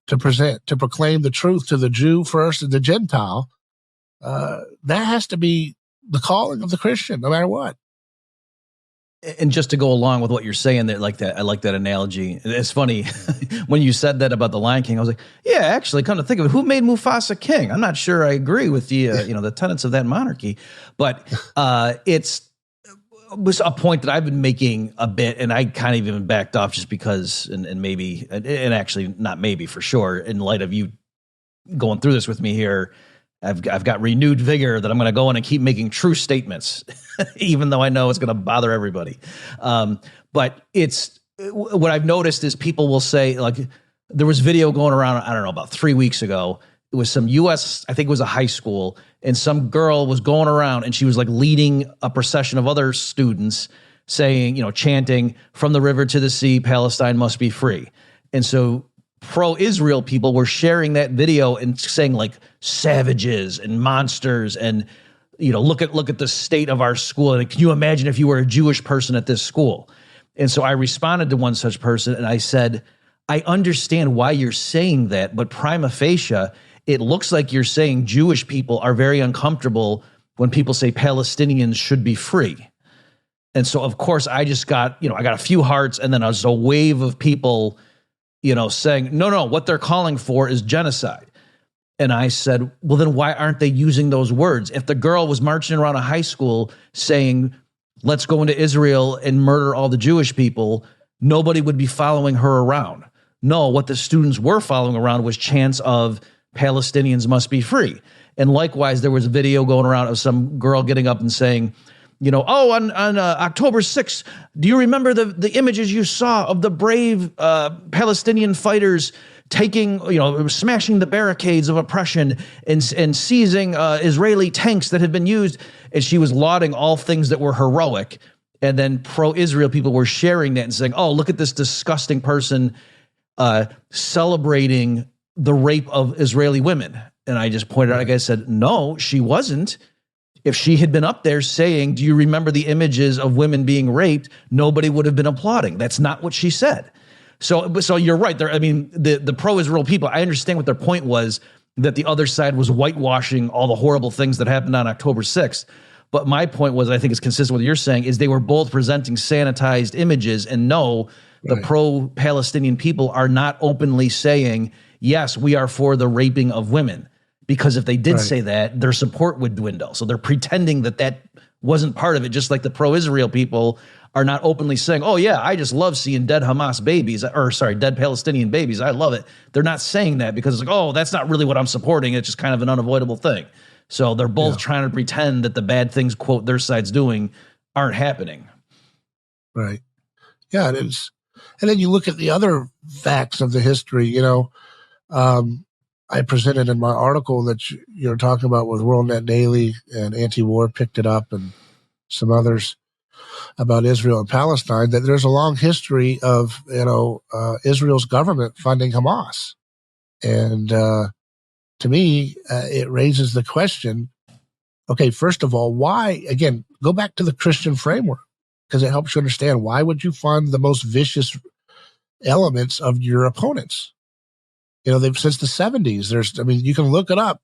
to proclaim the truth to the Jew first and the Gentile. That has to be the calling of the Christian, no matter what. And just to go along with what you're saying there, like that, I like that analogy. It's funny when you said that about the Lion King. I was like, yeah, actually, come to think of it, who made Mufasa king? I'm not sure I agree with the the tenets of that monarchy, but it was a point that I've been making a bit, and I kind of even backed off just because, and maybe, and actually not maybe for sure, in light of you going through this with me here, I've got renewed vigor that I'm going to go in and keep making true statements, even though I know it's going to bother everybody. But it's what I've noticed is people will say, like, there was video going around, I don't know, about 3 weeks ago. It was some U.S., I think it was a high school, and some girl was going around and she was like leading a procession of other students saying, chanting, from the river to the sea, Palestine must be free. And so pro-Israel people were sharing that video and saying like savages and monsters and, look at the state of our school. And can you imagine if you were a Jewish person at this school? And so I responded to one such person and I said, I understand why you're saying that, but prima facie, it looks like you're saying Jewish people are very uncomfortable when people say Palestinians should be free. And so, of course, I just got, I got a few hearts and then a wave of people, saying, no, what they're calling for is genocide. And I said, well, then why aren't they using those words? If the girl was marching around a high school saying, let's go into Israel and murder all the Jewish people, nobody would be following her around. No, what the students were following around was chants of Palestinians must be free. And likewise, there was a video going around of some girl getting up and saying, on October 6th, do you remember the images you saw of the brave Palestinian fighters taking, smashing the barricades of oppression and seizing Israeli tanks that had been used? And she was lauding all things that were heroic. And then pro-Israel people were sharing that and saying, oh, look at this disgusting person celebrating the rape of Israeli women. And I just pointed out, like I said, no, she wasn't. If she had been up there saying, do you remember the images of women being raped? Nobody would have been applauding. That's not what she said. So you're right there. I mean, the pro-Israel people, I understand what their point was, that the other side was whitewashing all the horrible things that happened on October 6th. But my point was, I think it's consistent with what you're saying, is they were both presenting sanitized images. And no, the pro-Palestinian people are not openly saying, yes, we are for the raping of women. Because if they did say that, their support would dwindle. So they're pretending that that wasn't part of it, just like the pro-Israel people are not openly saying, oh, yeah, I just love seeing dead Hamas babies, or sorry, dead Palestinian babies. I love it. They're not saying that because it's like, oh, that's not really what I'm supporting. It's just kind of an unavoidable thing. So they're both trying to pretend that the bad things, quote, their side's doing aren't happening. Right. Yeah, it is. And then you look at the other facts of the history, you know, I presented in my article that you're talking about with WorldNet Daily, and Anti-War picked it up, and some others about Israel and Palestine, that there's a long history of, you know, Israel's government funding Hamas. And to me, it raises the question, okay, first of all, why, again, go back to the Christian framework, because it helps you understand why would you fund the most vicious elements of your opponents? You know, they've since the 70s. There's, I mean, you can look it up.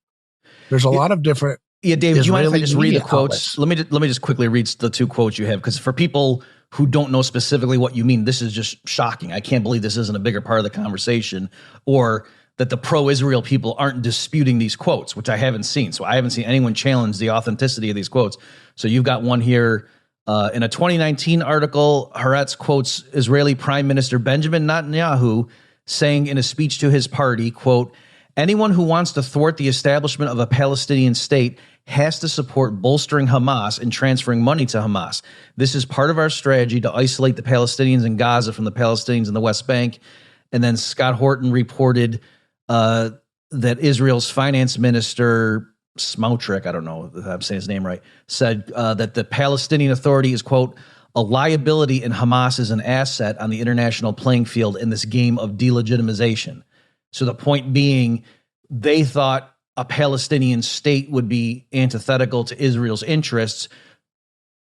There's a lot of different. Yeah, David, do you mind if I just read the quotes? Let me just quickly read the two quotes you have, because for people who don't know specifically what you mean, this is just shocking. I can't believe this isn't a bigger part of the conversation, or that the pro-Israel people aren't disputing these quotes, which I haven't seen. So I haven't seen anyone challenge the authenticity of these quotes. So you've got one here. In a 2019 article, Haaretz quotes Israeli Prime Minister Benjamin Netanyahu saying in a speech to his party, quote, anyone who wants to thwart the establishment of a Palestinian state has to support bolstering Hamas and transferring money to Hamas. This is part of our strategy to isolate the Palestinians in Gaza from the Palestinians in the West Bank. And then Scott Horton reported that Israel's finance minister, Smotrich, I don't know if I'm saying his name right, said that the Palestinian Authority is, quote, a liability and Hamas is an asset on the international playing field in this game of delegitimization. So the point being, they thought a Palestinian state would be antithetical to Israel's interests.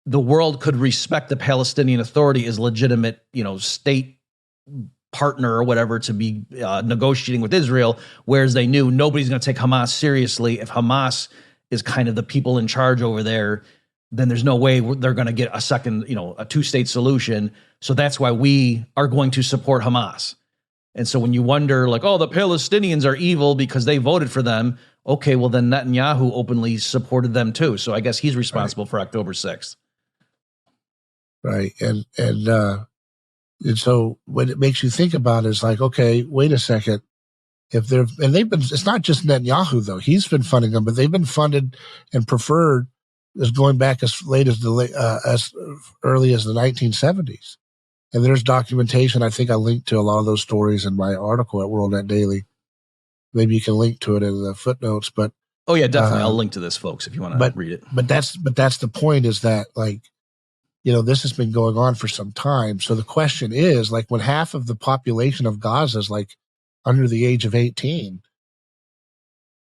The world could respect the Palestinian Authority as legitimate, you know, state partner or whatever to be negotiating with Israel, whereas they knew nobody's going to take Hamas seriously. If Hamas is kind of the people in charge over there, then there's no way they're going to get a second, you know, a two-state solution. So that's why we are going to support Hamas. And so when you wonder, like, oh, the Palestinians are evil because they voted for them, okay, well, then Netanyahu openly supported them too. So I guess he's responsible for October 6th. Right. And so what it makes you think about is like, okay, wait a second. If they've been, it's not just Netanyahu though. He's been funding them, but they've been funded and preferred as going back as late as as early as the 1970s. And there's documentation. I think I linked to a lot of those stories in my article at WorldNet Daily. Maybe you can link to it in the footnotes, but. Oh yeah, definitely. I'll link to this, folks, if you want to read it. But that's the point, is that, like, you know, this has been going on for some time. So the question is, like, when half of the population of Gaza is like under the age of 18,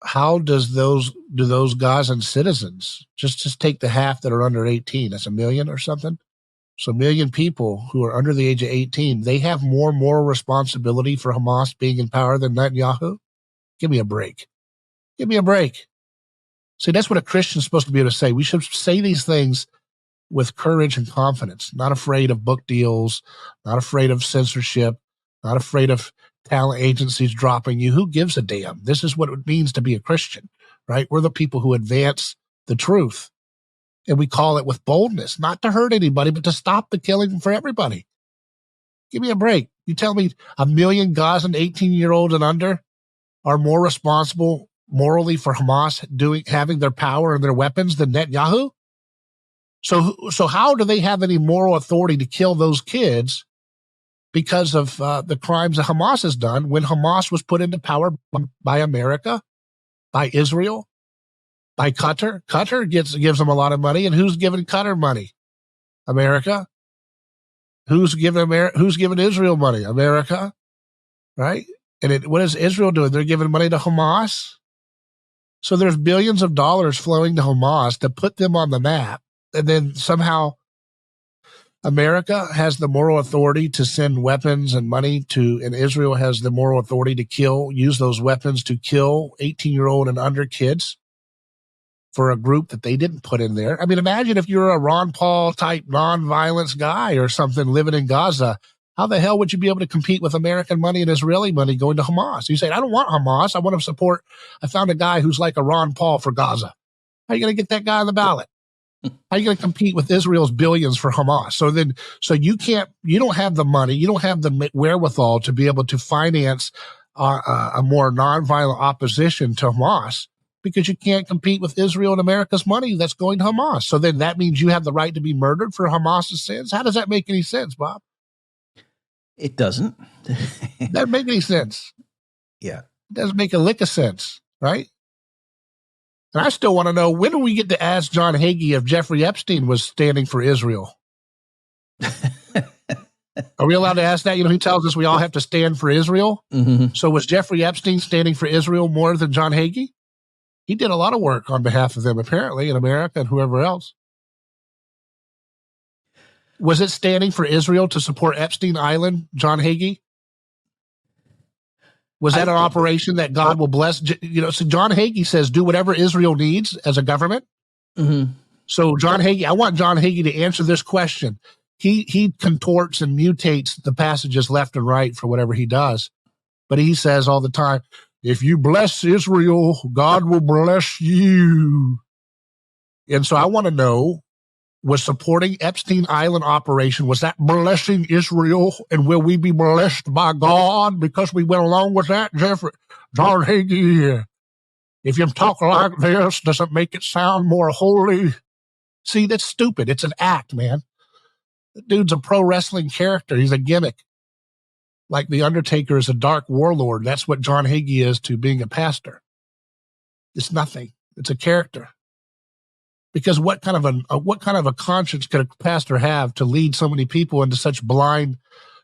how do those Gazan citizens just take the half that are under 18? That's 1 million or something. So 1 million people who are under the age of 18, they have more moral responsibility for Hamas being in power than Netanyahu? Give me a break. Give me a break. See, that's what a Christian's supposed to be able to say. We should say these things with courage and confidence, not afraid of book deals, not afraid of censorship, not afraid of talent agencies dropping you. Who gives a damn? This is what it means to be a Christian, right? We're the people who advance the truth. And we call it with boldness, not to hurt anybody, but to stop the killing for everybody. Give me a break. You tell me 1 million Gazan 18-year-olds and under are more responsible morally for Hamas having their power and their weapons than Netanyahu? So how do they have any moral authority to kill those kids because of the crimes that Hamas has done, when Hamas was put into power by America, by Israel, by Qatar? Qatar gives them a lot of money, and who's giving Qatar money? America. Who's giving Israel money? America, right? And what is Israel doing? They're giving money to Hamas. So there's billions of dollars flowing to Hamas to put them on the map. And then somehow America has the moral authority to send weapons and money and Israel has the moral authority to use those weapons to kill 18-year-old and under kids. for a group that they didn't put in there. I mean, imagine if you're a Ron Paul type nonviolence guy or something living in Gaza. How the hell would you be able to compete with American money and Israeli money going to Hamas? You say, I don't want Hamas. I want to support. I found a guy who's like a Ron Paul for Gaza. How are you going to get that guy on the ballot? How are you going to compete with Israel's billions for Hamas? So you don't have the money. You don't have the wherewithal to be able to finance a more nonviolent opposition to Hamas, because you can't compete with Israel and America's money that's going to Hamas. So then that means you have the right to be murdered for Hamas's sins. How does that make any sense, Bob? It doesn't. It doesn't make any sense. Yeah. It doesn't make a lick of sense, right? And I still want to know, when do we get to ask John Hagee if Jeffrey Epstein was standing for Israel? Are we allowed to ask that? He tells us we all have to stand for Israel. Mm-hmm. So was Jeffrey Epstein standing for Israel more than John Hagee? He did a lot of work on behalf of them, apparently, in America and whoever else. Was it standing for Israel to support Epstein Island, John Hagee? Was that an operation that God will bless? So John Hagee says, do whatever Israel needs as a government. Mm-hmm. So John Hagee, I want John Hagee to answer this question. He contorts and mutates the passages left and right for whatever he does. But he says all the time, if you bless Israel, God will bless you. And so I want to know, was supporting Epstein Island operation, was that blessing Israel? And will we be blessed by God because we went along with that, Jeffrey? John Hagee, if you talk like this, does it make it sound more holy? See, that's stupid. It's an act, man. The dude's a pro wrestling character. He's a gimmick. Like the Undertaker is a dark warlord. That's what John Hagee is to being a pastor. It's nothing. It's a character. Because what kind of a conscience could a pastor have to lead so many people into such blind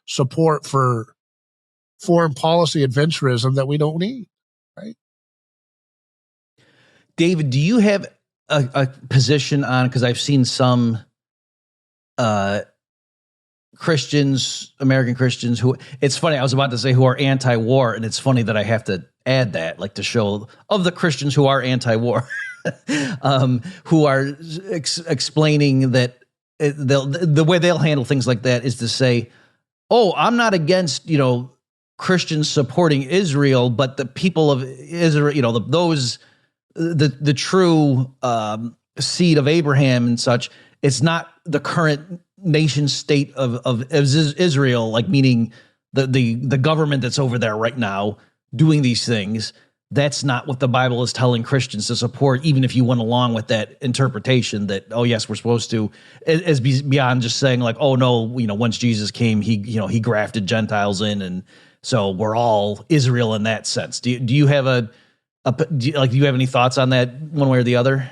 support for foreign policy adventurism that we don't need, right? David, do you have a position on, because I've seen some Christians, American Christians, who, it's funny, I was about to say who are anti-war, and it's funny that I have to add that, like to show of the Christians who are anti-war, who are explaining that the way they'll handle things like that is to say, oh, I'm not against, Christians supporting Israel, but the people of Israel, the true seed of Abraham and such, it's not the current nation state of Israel, like meaning the government that's over there right now doing these things. That's not what the Bible is telling Christians to support, even if you went along with that interpretation that, oh yes, we're supposed to, as beyond just saying like, oh no, once Jesus came, he grafted Gentiles in, and so we're all Israel in that sense. Do you have do you have any thoughts on that one way or the other?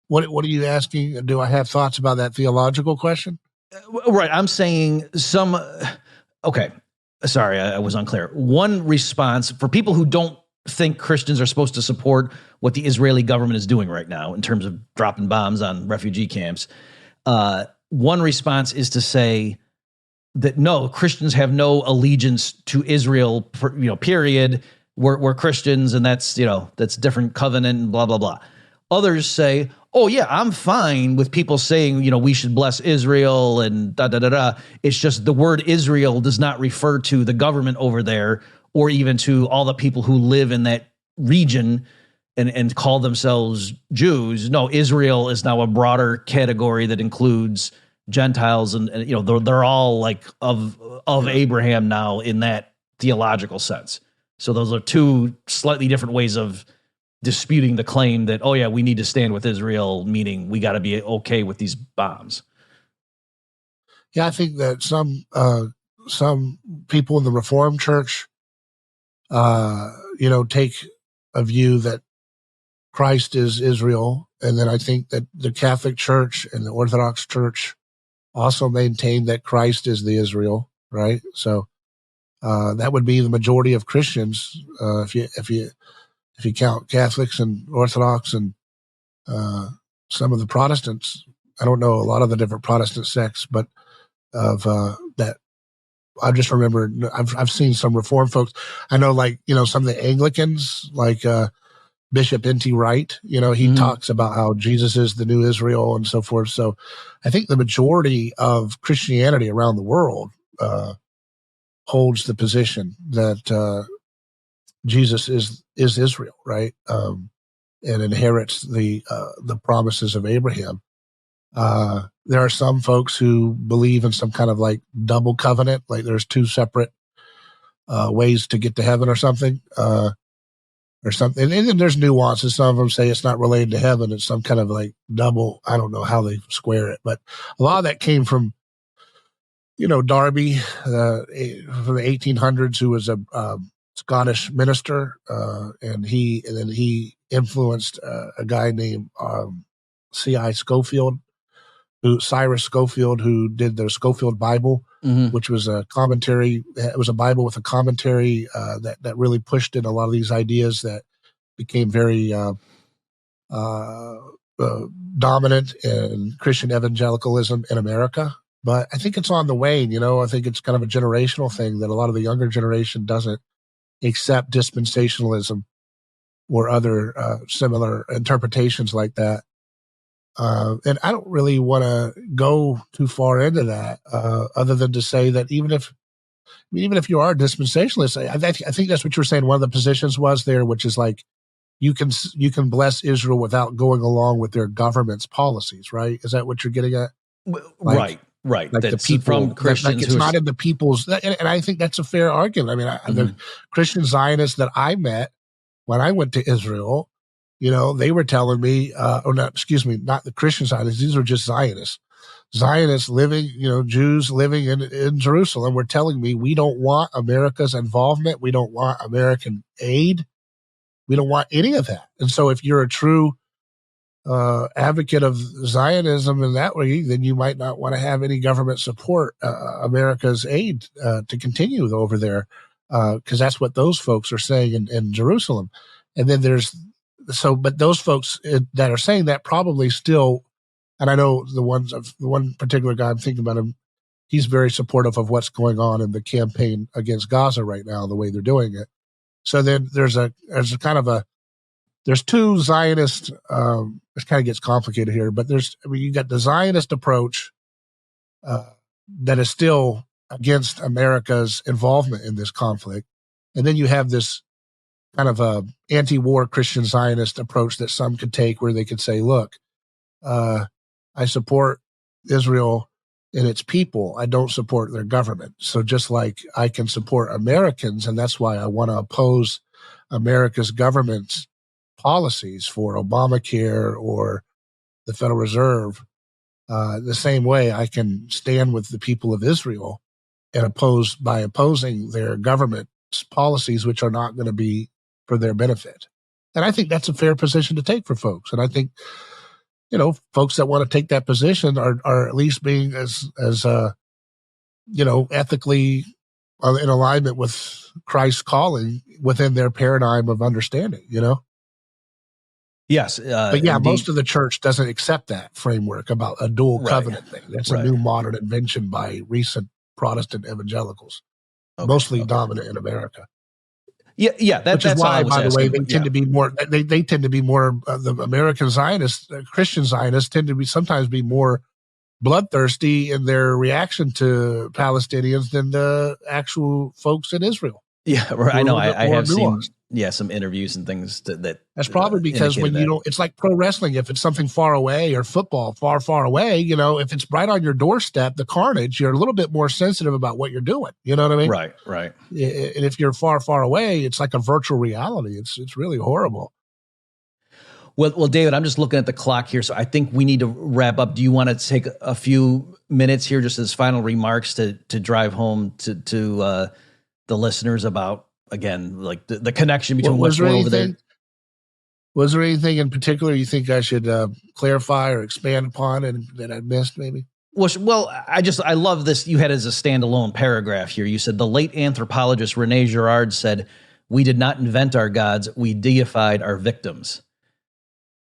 What are you asking? Do I have thoughts about that theological question? Right. I'm saying okay. Sorry, I was unclear. One response for people who don't think Christians are supposed to support what the Israeli government is doing right now in terms of dropping bombs on refugee camps. One response is to say that no, Christians have no allegiance to Israel, period. We're Christians, and that's different covenant and blah, blah, blah. Others say, oh yeah, I'm fine with people saying, we should bless Israel and da, da, da, da. It's just the word Israel does not refer to the government over there or even to all the people who live in that region and call themselves Jews. No, Israel is now a broader category that includes Gentiles, and they're all like of Abraham now in that theological sense. So those are two slightly different ways of disputing the claim that, oh yeah, we need to stand with Israel, meaning we got to be okay with these bombs. Yeah, I think that some people in the Reformed Church, take a view that Christ is Israel, and then I think that the Catholic Church and the Orthodox Church also maintain that Christ is the Israel, right? So that would be the majority of Christians if you count Catholics and Orthodox and some of the Protestants. I don't know a lot of the different Protestant sects, but of that, I just remember I've seen some Reformed folks. I know, some of the Anglicans, Bishop N.T. Wright. He talks about how Jesus is the new Israel and so forth. So I think the majority of Christianity around the world holds the position that Jesus is Israel, right? And inherits the promises of Abraham. There are some folks who believe in some kind of like double covenant, like there's two separate ways to get to heaven or something. Or something. And then there's nuances. Some of them say it's not related to heaven. It's some kind of like double. I don't know how they square it, but a lot of that came from, Darby from the 1800s, who was a Scottish minister, and then he influenced a guy named C.I. Cyrus Scofield, who did the Scofield Bible, which was a commentary. It was a Bible with a commentary that really pushed in a lot of these ideas that became very dominant in Christian evangelicalism in America. But I think it's on the wane. I think it's kind of a generational thing that a lot of the younger generation doesn't accept dispensationalism or other similar interpretations like that. And I don't really want to go too far into that, other than to say that even if you are a dispensationalist, I think that's what you were saying. One of the positions was there, which is like you can bless Israel without going along with their government's policies, right? Is that what you're getting at? Right. Like that's the people, from Christians, like it's not in the people's, and I think that's a fair argument. I mean, the Christian Zionists that I met when I went to Israel, they were telling me, not the Christian Zionists, these are just Zionists living, Jews living in Jerusalem were telling me, we don't want America's involvement. We don't want American aid. We don't want any of that. And so if you're a true advocate of Zionism in that way, then you might not want to have any government support America's aid to continue over there, because that's what those folks are saying in Jerusalem. And then but those folks that are saying that probably still, and I know the one particular guy I'm thinking about him, he's very supportive of what's going on in the campaign against Gaza right now, the way they're doing it. So then there's two Zionist, it kind of gets complicated here, but you got the Zionist approach that is still against America's involvement in this conflict. And then you have this kind of a anti-war Christian Zionist approach that some could take, where they could say, look, I support Israel and its people. I don't support their government. So just like I can support Americans, and that's why I want to oppose America's government's policies for Obamacare or the Federal Reserve, the same way I can stand with the people of Israel and opposing their government's policies, which are not going to be for their benefit. And I think that's a fair position to take for folks. And I think, folks that want to take that position are at least being as ethically in alignment with Christ's calling within their paradigm of understanding, Yes. But yeah, most of the church doesn't accept that framework about a dual covenant thing. That's a new modern invention by recent Protestant evangelicals, mostly dominant in America. Yeah. Which is why, by the way, they tend to be more. They tend to be more. The American Zionists, Christian Zionists, tend to sometimes be more bloodthirsty in their reaction to Palestinians than the actual folks in Israel. Yeah, right. I know. I have seen some interviews and things that's probably because when you don't, it's like pro wrestling. If it's something far away, or football far away, if it's right on your doorstep, the carnage, you're a little bit more sensitive about what you're doing. You know what I mean? Right. And if you're far away, it's like a virtual reality. It's really horrible. Well, David, I'm just looking at the clock here, so I think we need to wrap up. Do you want to take a few minutes here, just as final remarks, to drive home to the listeners about, again, like the connection between what's going over there? Was there anything in particular you think I should clarify or expand upon and that I missed maybe? Well, I love this. You had as a standalone paragraph here. You said the late anthropologist Rene Girard said, "We did not invent our gods. We deified our victims."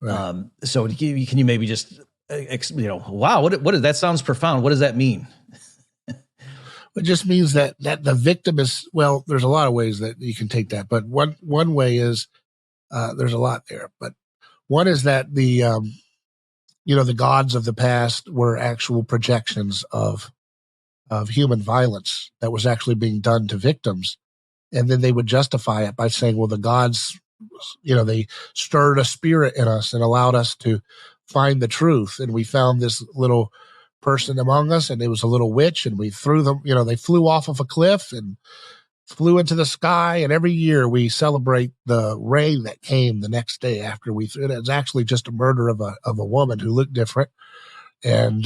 Right. So can you maybe just, wow, what that sounds profound. What does that mean? It just means that the victim is, well, there's a lot of ways that you can take that, but one way is there's a lot there. But one is that the gods of the past were actual projections of human violence that was actually being done to victims. And then they would justify it by saying, well, the gods, they stirred a spirit in us and allowed us to find the truth. And we found this little person among us, and it was a little witch, and we threw them, they flew off of a cliff and flew into the sky. And every year we celebrate the rain that came the next day after we threw it. It's actually just a murder of a woman who looked different. And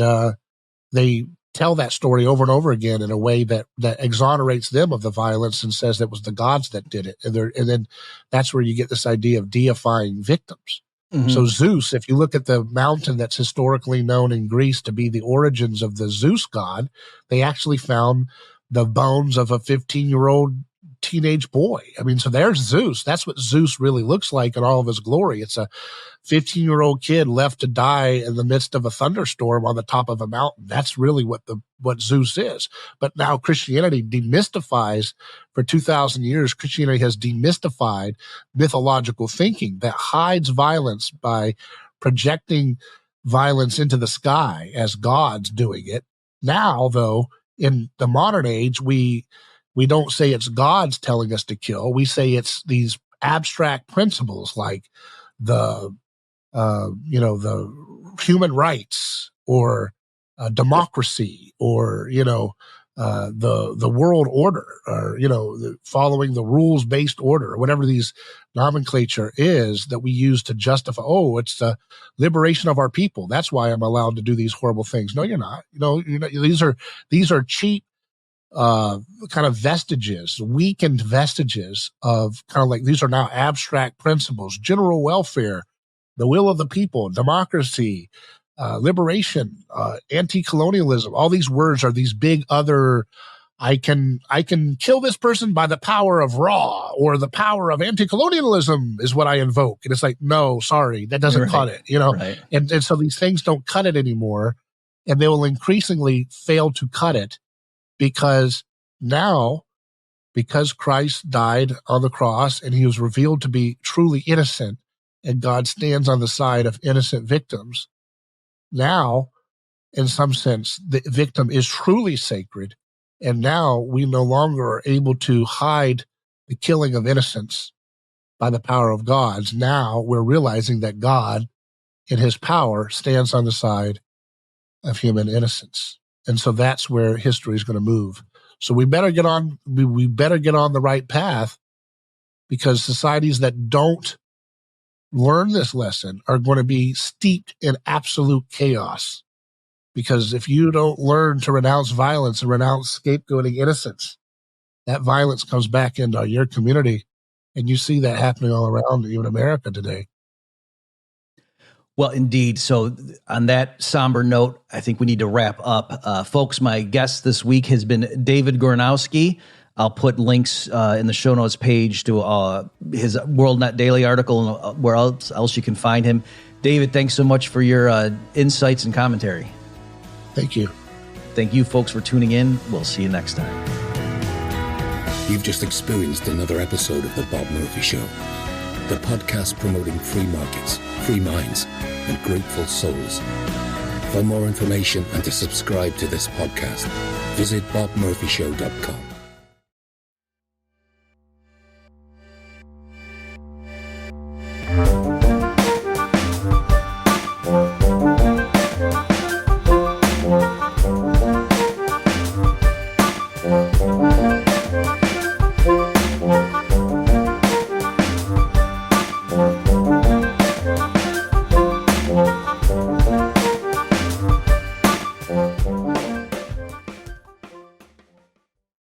they tell that story over and over again in a way that exonerates them of the violence and says that was the gods that did it. And then that's where you get this idea of deifying victims. Mm-hmm. So Zeus, if you look at the mountain that's historically known in Greece to be the origins of the Zeus god, they actually found the bones of a 15-year-old teenage boy. I mean, so there's Zeus. That's what Zeus really looks like in all of his glory. It's a 15-year-old kid left to die in the midst of a thunderstorm on the top of a mountain. That's really what Zeus is. But now Christianity demystifies, for 2,000 years, Christianity has demystified mythological thinking that hides violence by projecting violence into the sky as gods doing it. Now, though, in the modern age, we don't say it's gods telling us to kill. We say it's these abstract principles like the human rights or democracy or, the world order or, following the rules-based order or whatever these nomenclature is that we use to justify, it's the liberation of our people. That's why I'm allowed to do these horrible things. No, you're not. These are cheap kind of vestiges, weakened vestiges of kind of like, these are now abstract principles: general welfare, the will of the people, democracy, liberation, anti-colonialism. All these words are these big other, I can kill this person by the power of Ra, or the power of anti-colonialism is what I invoke. And it's like, no, sorry, that doesn't cut it, Right. And so these things don't cut it anymore, and they will increasingly fail to cut it because Christ died on the cross and he was revealed to be truly innocent, and God stands on the side of innocent victims. Now, in some sense, the victim is truly sacred, and now we no longer are able to hide the killing of innocents by the power of gods. Now we're realizing that God, in his power, stands on the side of human innocence. And so that's where history is going to move. So we better get on the right path, because societies that don't learn this lesson are going to be steeped in absolute chaos. Because if you don't learn to renounce violence and renounce scapegoating innocence, that violence comes back into your community. And you see that happening all around, even America today. Well, indeed. So on that somber note, I think we need to wrap up. Folks, my guest this week has been David Gorowski. I'll put links in the show notes page to his WorldNet Daily article and where else you can find him. David, thanks so much for your insights and commentary. Thank you. Thank you, folks, for tuning in. We'll see you next time. You've just experienced another episode of The Bob Murphy Show, the podcast promoting free markets, free minds, and grateful souls. For more information and to subscribe to this podcast, visit bobmurphyshow.com.